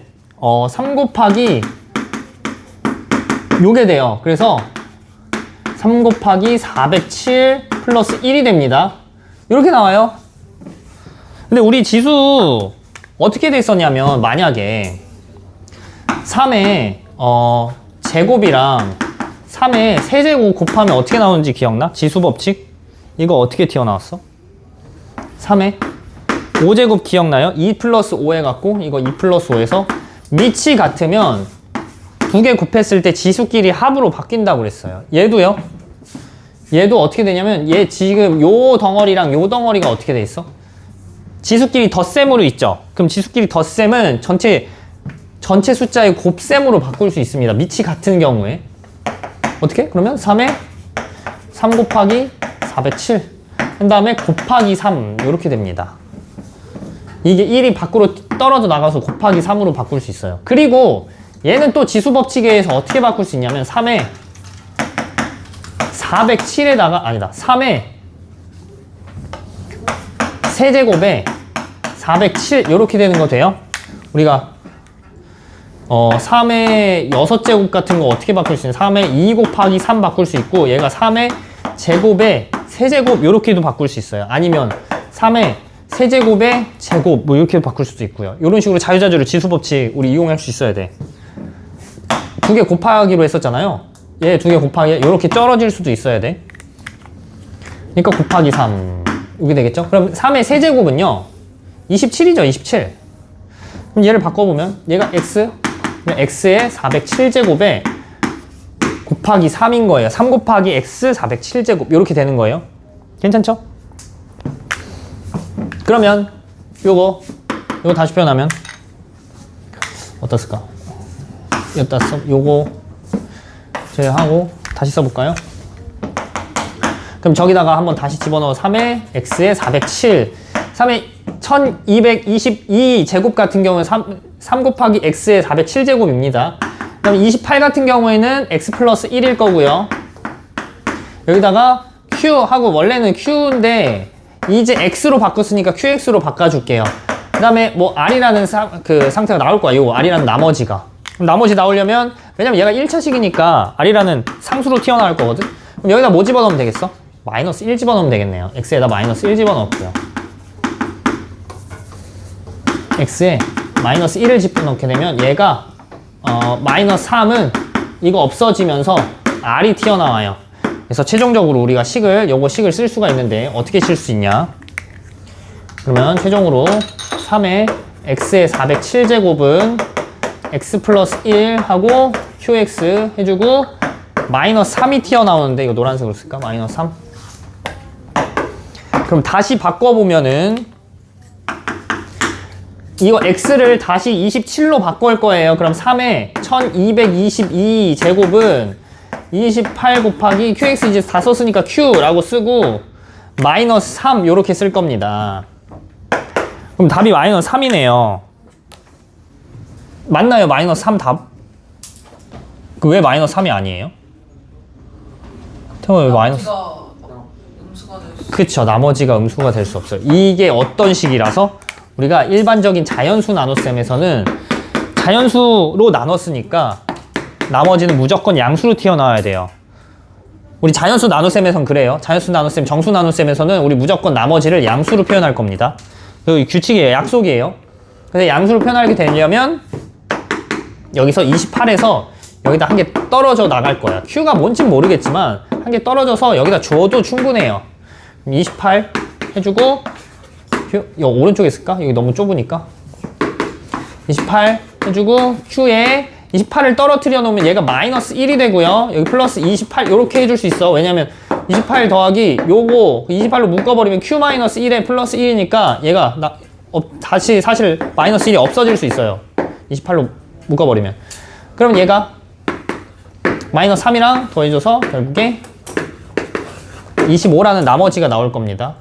3 곱하기 요게 돼요. 그래서 3 곱하기 407 플러스 1이 됩니다. 이렇게 나와요. 근데 우리 지수 어떻게 돼 있었냐면 만약에 3의 제곱이랑 3의 세제곱 곱하면 어떻게 나오는지 기억나? 지수 법칙? 이거 어떻게 튀어나왔어? 3의 5제곱 기억나요? 2 플러스 5 해갖고 이거 2 플러스 5에서 밑이 같으면 두 개 곱했을 때 지수끼리 합으로 바뀐다고 그랬어요. 얘도요. 얘도 어떻게 되냐면 얘 지금 요 덩어리랑 요 덩어리가 어떻게 돼 있어? 지수끼리 덧셈으로 있죠. 그럼 지수끼리 덧셈은 전체 숫자의 곱셈으로 바꿀 수 있습니다. 밑이 같은 경우에. 어떻게? 그러면 3에 3 곱하기 407. 그 다음에 곱하기 3 이렇게 됩니다. 이게 1이 밖으로 떨어져 나가서 곱하기 3으로 바꿀 수 있어요. 그리고 얘는 또 지수 법칙에 의해서 어떻게 바꿀 수 있냐면 3에 407에다가 아니다. 3에 세제곱에 407 이렇게 되는 거 돼요. 우리가 3의 6제곱 같은 거 어떻게 바꿀 수 있냐. 3에 2 곱하기 3 바꿀 수 있고 얘가 3의 제곱에 세제곱 이렇게도 바꿀 수 있어요. 아니면 3의 세제곱에 제곱 뭐 이렇게 바꿀 수도 있고요. 이런 식으로 자유자재로 지수 법칙 우리 이용할 수 있어야 돼. 두 개 곱하기로 했었잖아요. 얘 두 개 곱하기 이렇게 떨어질 수도 있어야 돼. 그러니까 곱하기 3 이게 되겠죠? 그럼 3의 세제곱은요 27이죠. 27. 그럼 얘를 바꿔보면 얘가 x의 407제곱에 곱하기 3인 거예요. 3 곱하기 x 407제곱 이렇게 되는 거예요. 괜찮죠? 그러면 요거 다시 표현하면 어떻을까? 여기다 요거 제하고 다시 써볼까요? 그럼 저기다가 한번 다시 집어넣어 3의 x에 407 3의 1222 제곱 같은 경우는 3 곱하기 x에 407제곱입니다. 그다음에 28 같은 경우에는 x 플러스 1일 거고요. 여기다가 q 하고 원래는 q인데 이제 x로 바꿨으니까 qx로 바꿔줄게요. 그 다음에 뭐 r이라는 상태가 나올 거야. 요 r이라는 나머지가. 나머지 나오려면 왜냐면 얘가 1차식이니까 r이라는 상수로 튀어나올 거거든. 그럼 여기다 뭐 집어넣으면 되겠어? 마이너스 1 집어넣으면 되겠네요. x에다 마이너스 1 집어넣고요. x에 마이너스 1을 집어넣게 되면 얘가 마이너스 3은 이거 없어지면서 r이 튀어나와요. 그래서 최종적으로 우리가 요거 식을 쓸 수가 있는데 어떻게 쓸 수 있냐? 그러면 최종으로 3의 x의 407제곱은 x 플러스 1 하고 qx 해주고 마이너스 3이 튀어나오는데 이거 노란색으로 쓸까? 마이너스 3. 그럼 다시 바꿔보면은 이거 x를 다시 27로 바꿀 거예요. 그럼 3의 1222제곱은 28 곱하기 qx 이제 다 썼으니까 q라고 쓰고 마이너스 3 요렇게 쓸 겁니다. 그럼 답이 마이너스 3이네요. 맞나요? 마이너스 3 답? 그 왜 마이너스 3이 아니에요? 태호 왜 마이너스? 음수가 될 수. 그쵸, 나머지가 음수가 될 수 없어요. 이게 어떤 식이라서 우리가 일반적인 자연수 나눗셈에서는 자연수로 나눴으니까 나머지는 무조건 양수로 튀어나와야 돼요. 우리 자연수 나눗셈에선 그래요. 자연수 나눗셈, 정수 나눗셈에서는 우리 무조건 나머지를 양수로 표현할 겁니다. 이 규칙이에요. 약속이에요. 근데 양수로 표현하게 되려면 여기서 28에서 여기다 한 개 떨어져 나갈 거야. Q가 뭔진 모르겠지만 한 개 떨어져서 여기다 줘도 충분해요. 28 해주고 Q, 이거 오른쪽에 쓸까? 여기 너무 좁으니까 28 해주고 Q에 28을 떨어뜨려 놓으면 얘가 마이너스 1이 되고요. 여기 플러스 28 이렇게 해줄 수 있어. 왜냐면 28 더하기 요거 28로 묶어버리면 Q 마이너스 1에 플러스 1이니까 얘가 다시 사실 마이너스 1이 없어질 수 있어요. 28로 묶어버리면. 그럼 얘가 마이너스 3이랑 더해줘서 결국에 25라는 나머지가 나올 겁니다.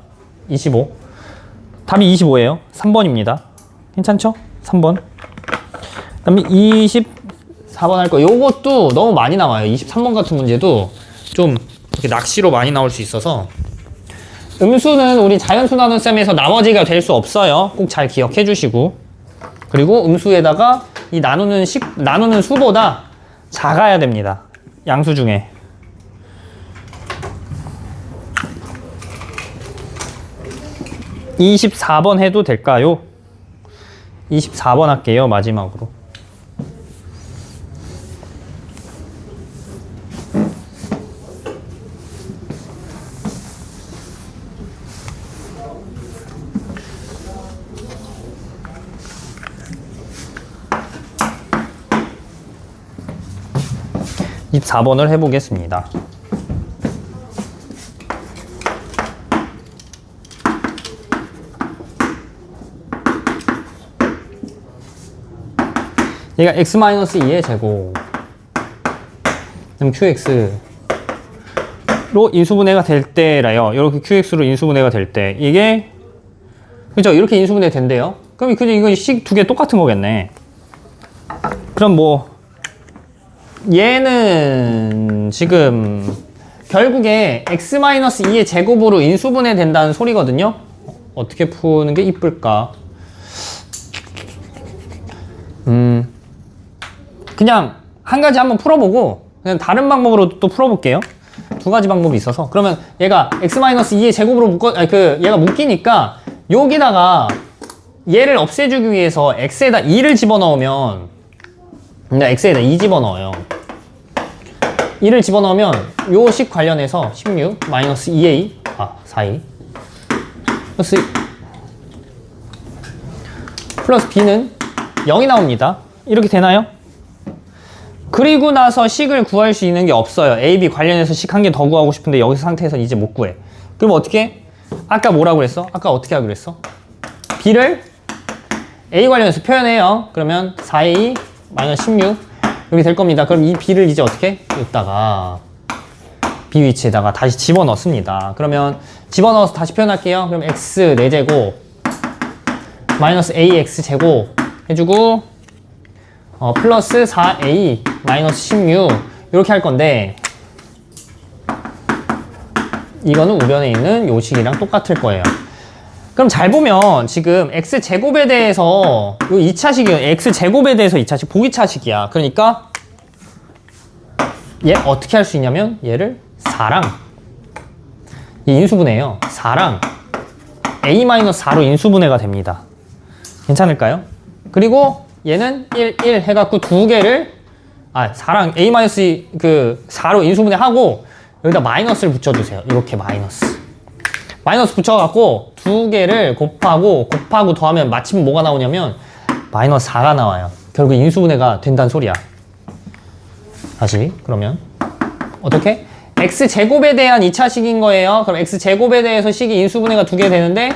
25. 답이 25예요. 3번입니다. 괜찮죠? 3번. 그 다음에 24번 할 거. 요것도 너무 많이 나와요. 23번 같은 문제도 좀 이렇게 낚시로 많이 나올 수 있어서. 음수는 우리 자연수 나눗셈에서 나머지가 될 수 없어요. 꼭 잘 기억해 주시고. 그리고 음수에다가 이 나누는 수보다 작아야 됩니다. 양수 중에. (24번) 해도 될까요? 24번 할게요. 마지막으로. (24번을) 해보겠습니다. 얘가 x-2의 제곱 그럼 qx로 인수분해가 될 때라요. 이렇게 qx로 인수분해가 될 때 이게 그죠? 이렇게 인수분해 된대요. 그럼 그죠? 이거 식 두 개 똑같은 거겠네. 그럼 뭐 얘는 지금 결국에 x-2의 제곱으로 인수분해 된다는 소리거든요. 어떻게 푸는 게 이쁠까? 그냥 한 가지 한번 풀어보고 그냥 다른 방법으로 또 풀어볼게요. 두 가지 방법이 있어서. 그러면 얘가 x-2의 제곱으로 얘가 묶이니까 여기다가 얘를 없애주기 위해서 x에다 2를 집어넣으면 x에다 2 집어넣어요. 2를 집어넣으면 요 식 관련해서 16 마이너스 2a 4a 플러스 b는 0이 나옵니다. 이렇게 되나요? 그리고 나서 식을 구할 수 있는 게 없어요. a, b 관련해서 식 한 개 더 구하고 싶은데 여기서 상태에서 이제 못 구해. 그럼 어떻게? 아까 뭐라고 그랬어? 아까 어떻게 하기로 했어? b를 a 관련해서 표현해요. 그러면 4a 마이너스 16 이렇게 될 겁니다. 그럼 이 b를 이제 어떻게? 여기다가 b 위치에다가 다시 집어넣습니다. 그러면 집어넣어서 다시 표현할게요. 그럼 x 4제곱 마이너스 ax 제곱 해주고 플러스 4a 마이너스 16 이렇게 할 건데 이거는 우변에 있는 요 식이랑 똑같을 거예요. 그럼 잘 보면 지금 x제곱에 대해서 요 2차식이 x제곱에 대해서 2차식 보기차식이야. 그러니까 얘 어떻게 할 수 있냐면 얘를 4랑 이 인수분해예요. 4랑 a-4로 인수분해가 됩니다. 괜찮을까요? 그리고 얘는 1, 1 해갖고 두 개를 4랑 a-4로 인수분해하고 여기다 마이너스를 붙여주세요. 이렇게 마이너스 붙여갖고 두 개를 곱하고 더하면 마침 뭐가 나오냐면 마이너스 4가 나와요. 결국 인수분해가 된다는 소리야. 다시 그러면 어떻게? x제곱에 대한 2차식인 거예요. 그럼 x제곱에 대해서 식이 인수분해가 두 개 되는데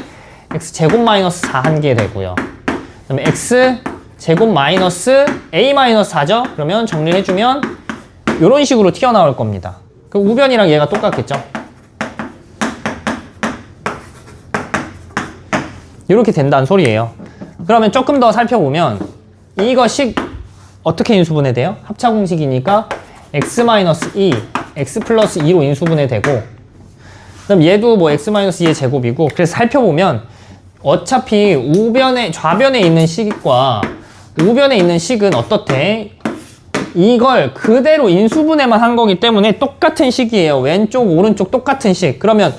x제곱 마이너스 4 한 개 되고요. 그 다음에 x제곱 마이너스 a-4죠? 그러면 정리해주면 이런 식으로 튀어나올 겁니다. 그럼 우변이랑 얘가 똑같겠죠? 이렇게 된다는 소리예요. 그러면 조금 더 살펴보면 이거 식 어떻게 인수분해 돼요? 합차공식이니까 x-2, x 플러스 2로 인수분해 되고 그럼 얘도 뭐 x-2의 제곱이고 그래서 살펴보면 어차피 좌변에 있는 식과 우변에 있는 식은 어떻대? 이걸 그대로 인수분해만 한 거기 때문에 똑같은 식이에요. 왼쪽, 오른쪽 똑같은 식. 그러면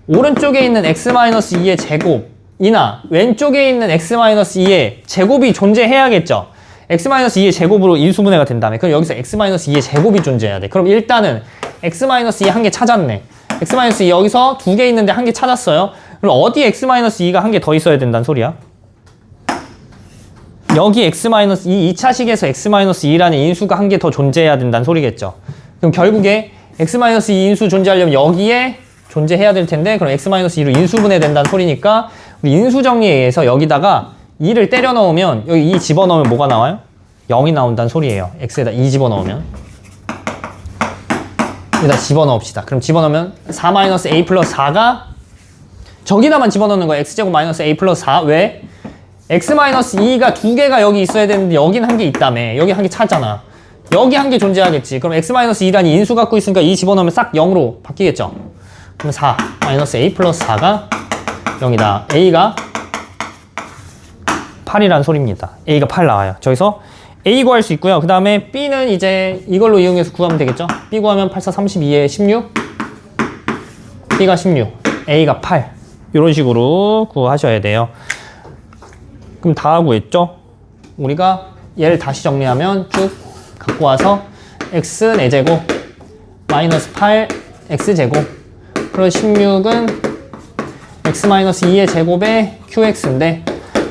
오른쪽에 있는 x-2의 제곱이나 왼쪽에 있는 x-2의 제곱이 존재해야겠죠. x-2의 제곱으로 인수분해가 된다며. 그럼 여기서 x-2의 제곱이 존재해야 돼. 그럼 일단은 x-2 한 개 찾았네. x-2 여기서 두 개 있는데 한 개 찾았어요. 그럼 어디 x-2가 한 개 더 있어야 된다는 소리야? 여기 이 2차식에서 x-2라는 인수가 한 개 더 존재해야 된다는 소리겠죠. 그럼 결국에 x-2 인수 존재하려면 여기에 존재해야 될 텐데 그럼 x-2로 인수분해 된다는 소리니까 우리 인수 정리에 의해서 여기다가 2를 때려 넣으면 여기 2 집어넣으면 뭐가 나와요? 0이 나온다는 소리예요. x에다 2 집어넣으면 여기다 집어넣읍시다. 그럼 집어넣으면 4-a 플러스 4가 저기다만 집어넣는 거야. x제곱 마이너스 a 플러스 4. 왜? x-2가 두 개가 여기 있어야 되는데 여긴 한 개 있다며. 여기 한 개 차잖아. 여기 한 개 존재하겠지. 그럼 x-2라는 인수 갖고 있으니까 2 집어넣으면 싹 0으로 바뀌겠죠. 그럼 4-a 플러스 4가 0이다. a가 8이라는 소리입니다. a가 8 나와요. 저기서 a 구할 수 있고요. 그 다음에 b는 이제 이걸로 이용해서 구하면 되겠죠. b 구하면 8, 4, 32에 16 b가 16 a가 8 이런 식으로 구하셔야 돼요. 그럼 다 구했죠? 우리가 얘를 다시 정리하면 쭉 갖고 와서 x 4제곱 마이너스 8 x제곱 그리고 16은 x-2의 제곱에 qx인데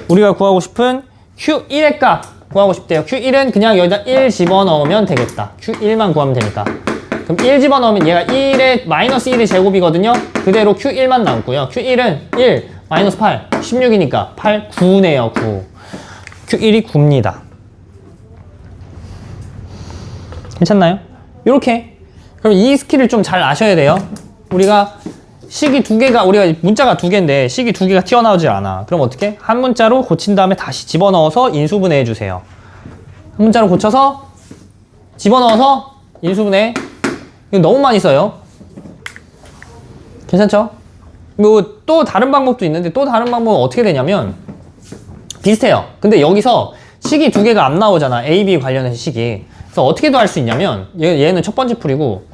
우리가 구하고 싶은 q1의 값 구하고 싶대요. q1은 그냥 여기다 1 집어넣으면 되겠다. q1만 구하면 되니까. 그럼 1 집어넣으면 얘가 1의 마이너스 1의 제곱이거든요. 그대로 q1만 남고요. q1은 1 마이너스 8 16이니까 8 9네요. 9 q1이 9입니다. 괜찮나요? 이렇게. 그럼 이 스킬을 좀 잘 아셔야 돼요. 우리가 식이 두 개가 우리가 문자가 두 개인데 식이 두 개가 튀어나오질 않아. 그럼 어떻게? 한 문자로 고친 다음에 다시 집어넣어서 인수분해 해주세요. 한 문자로 고쳐서 집어넣어서 인수분해. 이거 너무 많이 써요. 괜찮죠? 뭐 또 다른 방법도 있는데 또 다른 방법은 어떻게 되냐면 비슷해요. 근데 여기서 식이 두 개가 안 나오잖아. A, B 관련해서 식이. 그래서 어떻게도 할 수 있냐면 얘는 첫 번째 풀이고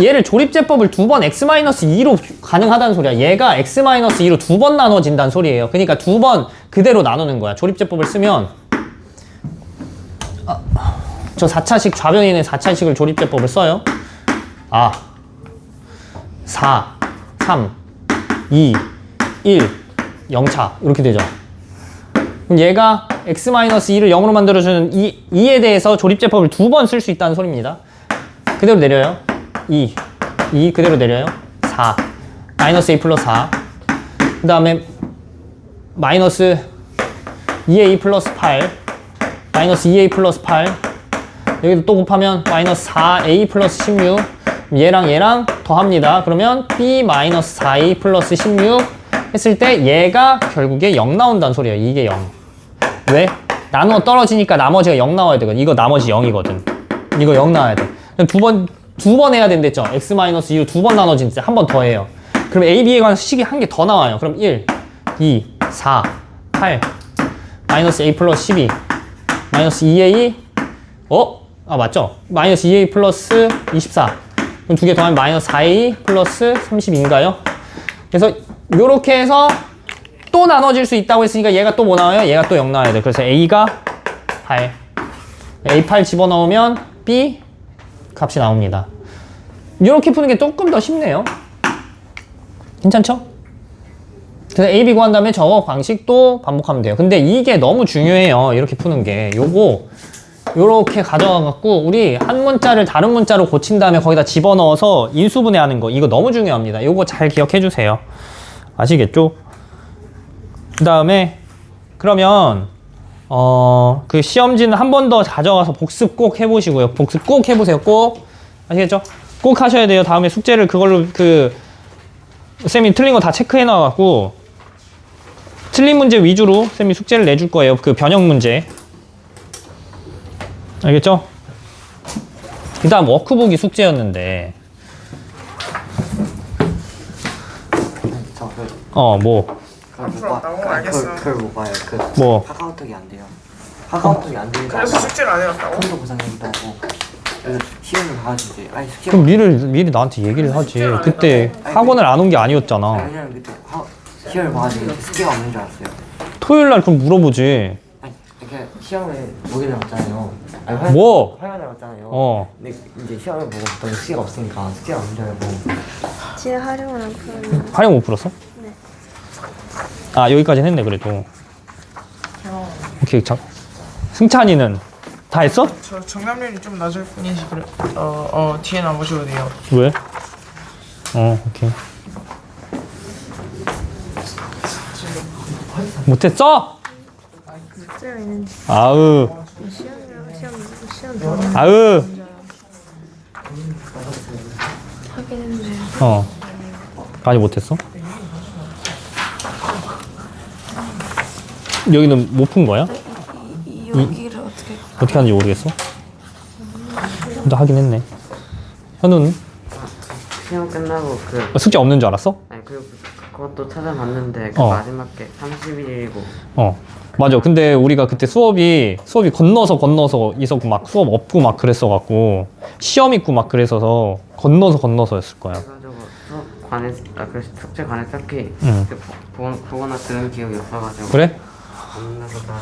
얘를 조립제법을 두 번 x-2로 가능하다는 소리야. 얘가 x-2로 두 번 나눠진다는 소리예요. 그러니까 두 번 그대로 나누는 거야. 조립제법을 쓰면 저 4차식 좌변에 있는 4차식을 조립제법을 써요. 4, 3, 2, 1, 0차 이렇게 되죠. 그럼 얘가 x-2를 0으로 만들어주는 2에 대해서 조립제법을 두 번 쓸 수 있다는 소리입니다. 그대로 내려요. 2 그대로 내려요. 4 마이너스 a 플러스 4 그 다음에 마이너스 2a 플러스 8 마이너스 2a 플러스 8 여기도 또 곱하면 마이너스 4a 플러스 16 얘랑 더합니다. 그러면 b 마이너스 4a 플러스 16 했을 때 얘가 결국에 0 나온다는 소리예요. 이게 0. 왜? 나누어 떨어지니까 나머지가 0 나와야 되거든. 이거 나머지 0이거든. 이거 0 나와야 돼. 그럼 두 번 해야 된댔죠. x-2로 두 번 나눠지는데 한 번 더 해요. 그럼 a, b에 관한 식이 한 개 더 나와요. 그럼 1, 2, 4, 8, 마이너스 a 플러스 12, 마이너스 2a, 맞죠? 마이너스 2a 플러스 24. 그럼 두 개 더하면 마이너스 4a 플러스 32인가요? 그래서 요렇게 해서 또 나눠질 수 있다고 했으니까 얘가 또 뭐 나와요? 얘가 또 0 나와야 돼. 그래서 a가 8. a8 집어넣으면 b 값이 나옵니다. 이렇게 푸는 게 조금 더 쉽네요. 괜찮죠? 그래서 a, b 구한 다음에 저거 방식도 반복하면 돼요. 근데 이게 너무 중요해요. 이렇게 푸는 게. 요렇게 가져가갖고 우리 한 문자를 다른 문자로 고친 다음에 거기다 집어넣어서 인수분해하는 거. 이거 너무 중요합니다. 요거 잘 기억해 주세요. 아시겠죠? 그 다음에 그러면 그 시험지는 한 번 더 가져가서 복습 꼭 해보시고요. 복습 꼭 해보세요. 꼭. 아시겠죠? 꼭 하셔야 돼요. 다음에 숙제를 그걸로 쌤이 틀린 거 다 체크해 놔갖고 틀린 문제 위주로 쌤이 숙제를 내줄 거예요. 그 변형 문제. 알겠죠? 그 다음 워크북이 숙제였는데 뭐? 그걸 못 봐요. 뭐? 카카오톡이 안 돼요. 카카오톡이 안 되니까 그래서 숙제를 안 해왔다고? 컴퓨터 보상하기도 하고 그래서 시험을 봐야지. 아니 그럼 미리 나한테 얘기를 하지. 그때 학원을 안 온 게 아니었잖아. 왜냐면 그때 시험을 봐가지고 숙제가 없는 줄 알았어요. 토요일 날 그럼 물어보지. 아니 이렇게 시험에 목요일 남았잖아요. 뭐? 화요일 남았잖아요. 근데 이제 시험을 보고 보통 숙제가 없으니까 숙제가 없는 줄 알고 뒤에 활용을 안 풀었는데. 활용 못 풀었어? 네. 아 여기까지는 했네 그래도. 오케이. 승찬이는 다 했어? 저 정답률이 좀 낮을 뿐이지 그래. 뒤에 나머지도 돼요. 왜? 오케이. 못했어? 숙제가 있는데 아으. 시험 아으. 하긴 했는데. 많이 못했어? 여기는 못 푼 거야? 여기를 어떻게 하는지 모르겠어? 근데 하긴 했네. 현우는? 시험 끝나고 숙제 없는 줄 알았어? 아니 그것도 찾아봤는데 마지막 게 30일이고 맞아. 근데 우리가 그때 수업이 건너서 있었고 막 수업 없고 막 그랬어갖고 시험 있고 막 그랬어서 건너서였을 거야. 그래가지고 수업 관에 그 숙제 관에 딱히 응. 보거나 들은 기억이 없어가지고 그래? 없나 보다.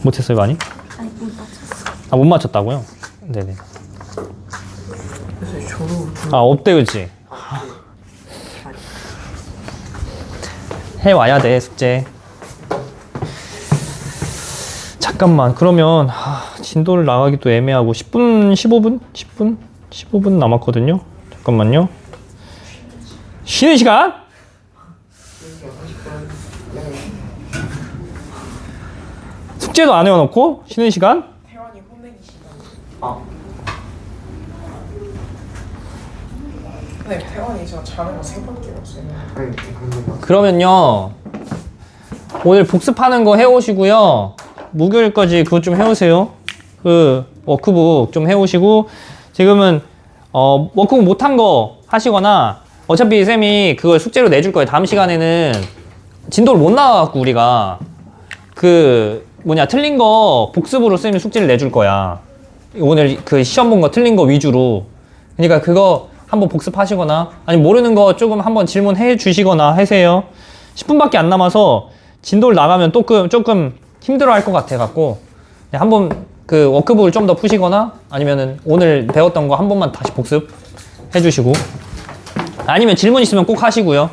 못했어요 많이? 아니 못 맞췄어. 아 못 맞췄다고요? 네네. 없대 그치? 해와야 돼 숙제. 잠깐만 그러면 진도를 나가기도 애매하고 10분 15분? 10분? 15분 남았거든요. 잠깐만요. 쉬는 시간? 숙제도 안 해놓고 쉬는 시간? 태환이 혼내기 시간. 네, 태환이 저 자는 거 3번 깨웠어요. 그러면요 오늘 복습하는 거 해오시고요 목요일까지 그것 좀 해오세요. 그 워크북 좀 해오시고 지금은 워크북 못한 거 하시거나 어차피 쌤이 그걸 숙제로 내줄 거예요. 다음 시간에는 진도를 못 나가갖고 우리가 틀린 거 복습으로 쌤이 숙제를 내줄 거야. 오늘 그 시험 본 거 틀린 거 위주로. 그러니까 그거 한번 복습하시거나 아니 모르는 거 조금 한번 질문해 주시거나 하세요. 10분밖에 안 남아서 진도를 나가면 조금 힘들어 할 것 같아 갖고 한번 그 워크북을 좀 더 푸시거나 아니면은 오늘 배웠던 거 한 번만 다시 복습해 주시고 아니면 질문 있으면 꼭 하시고요.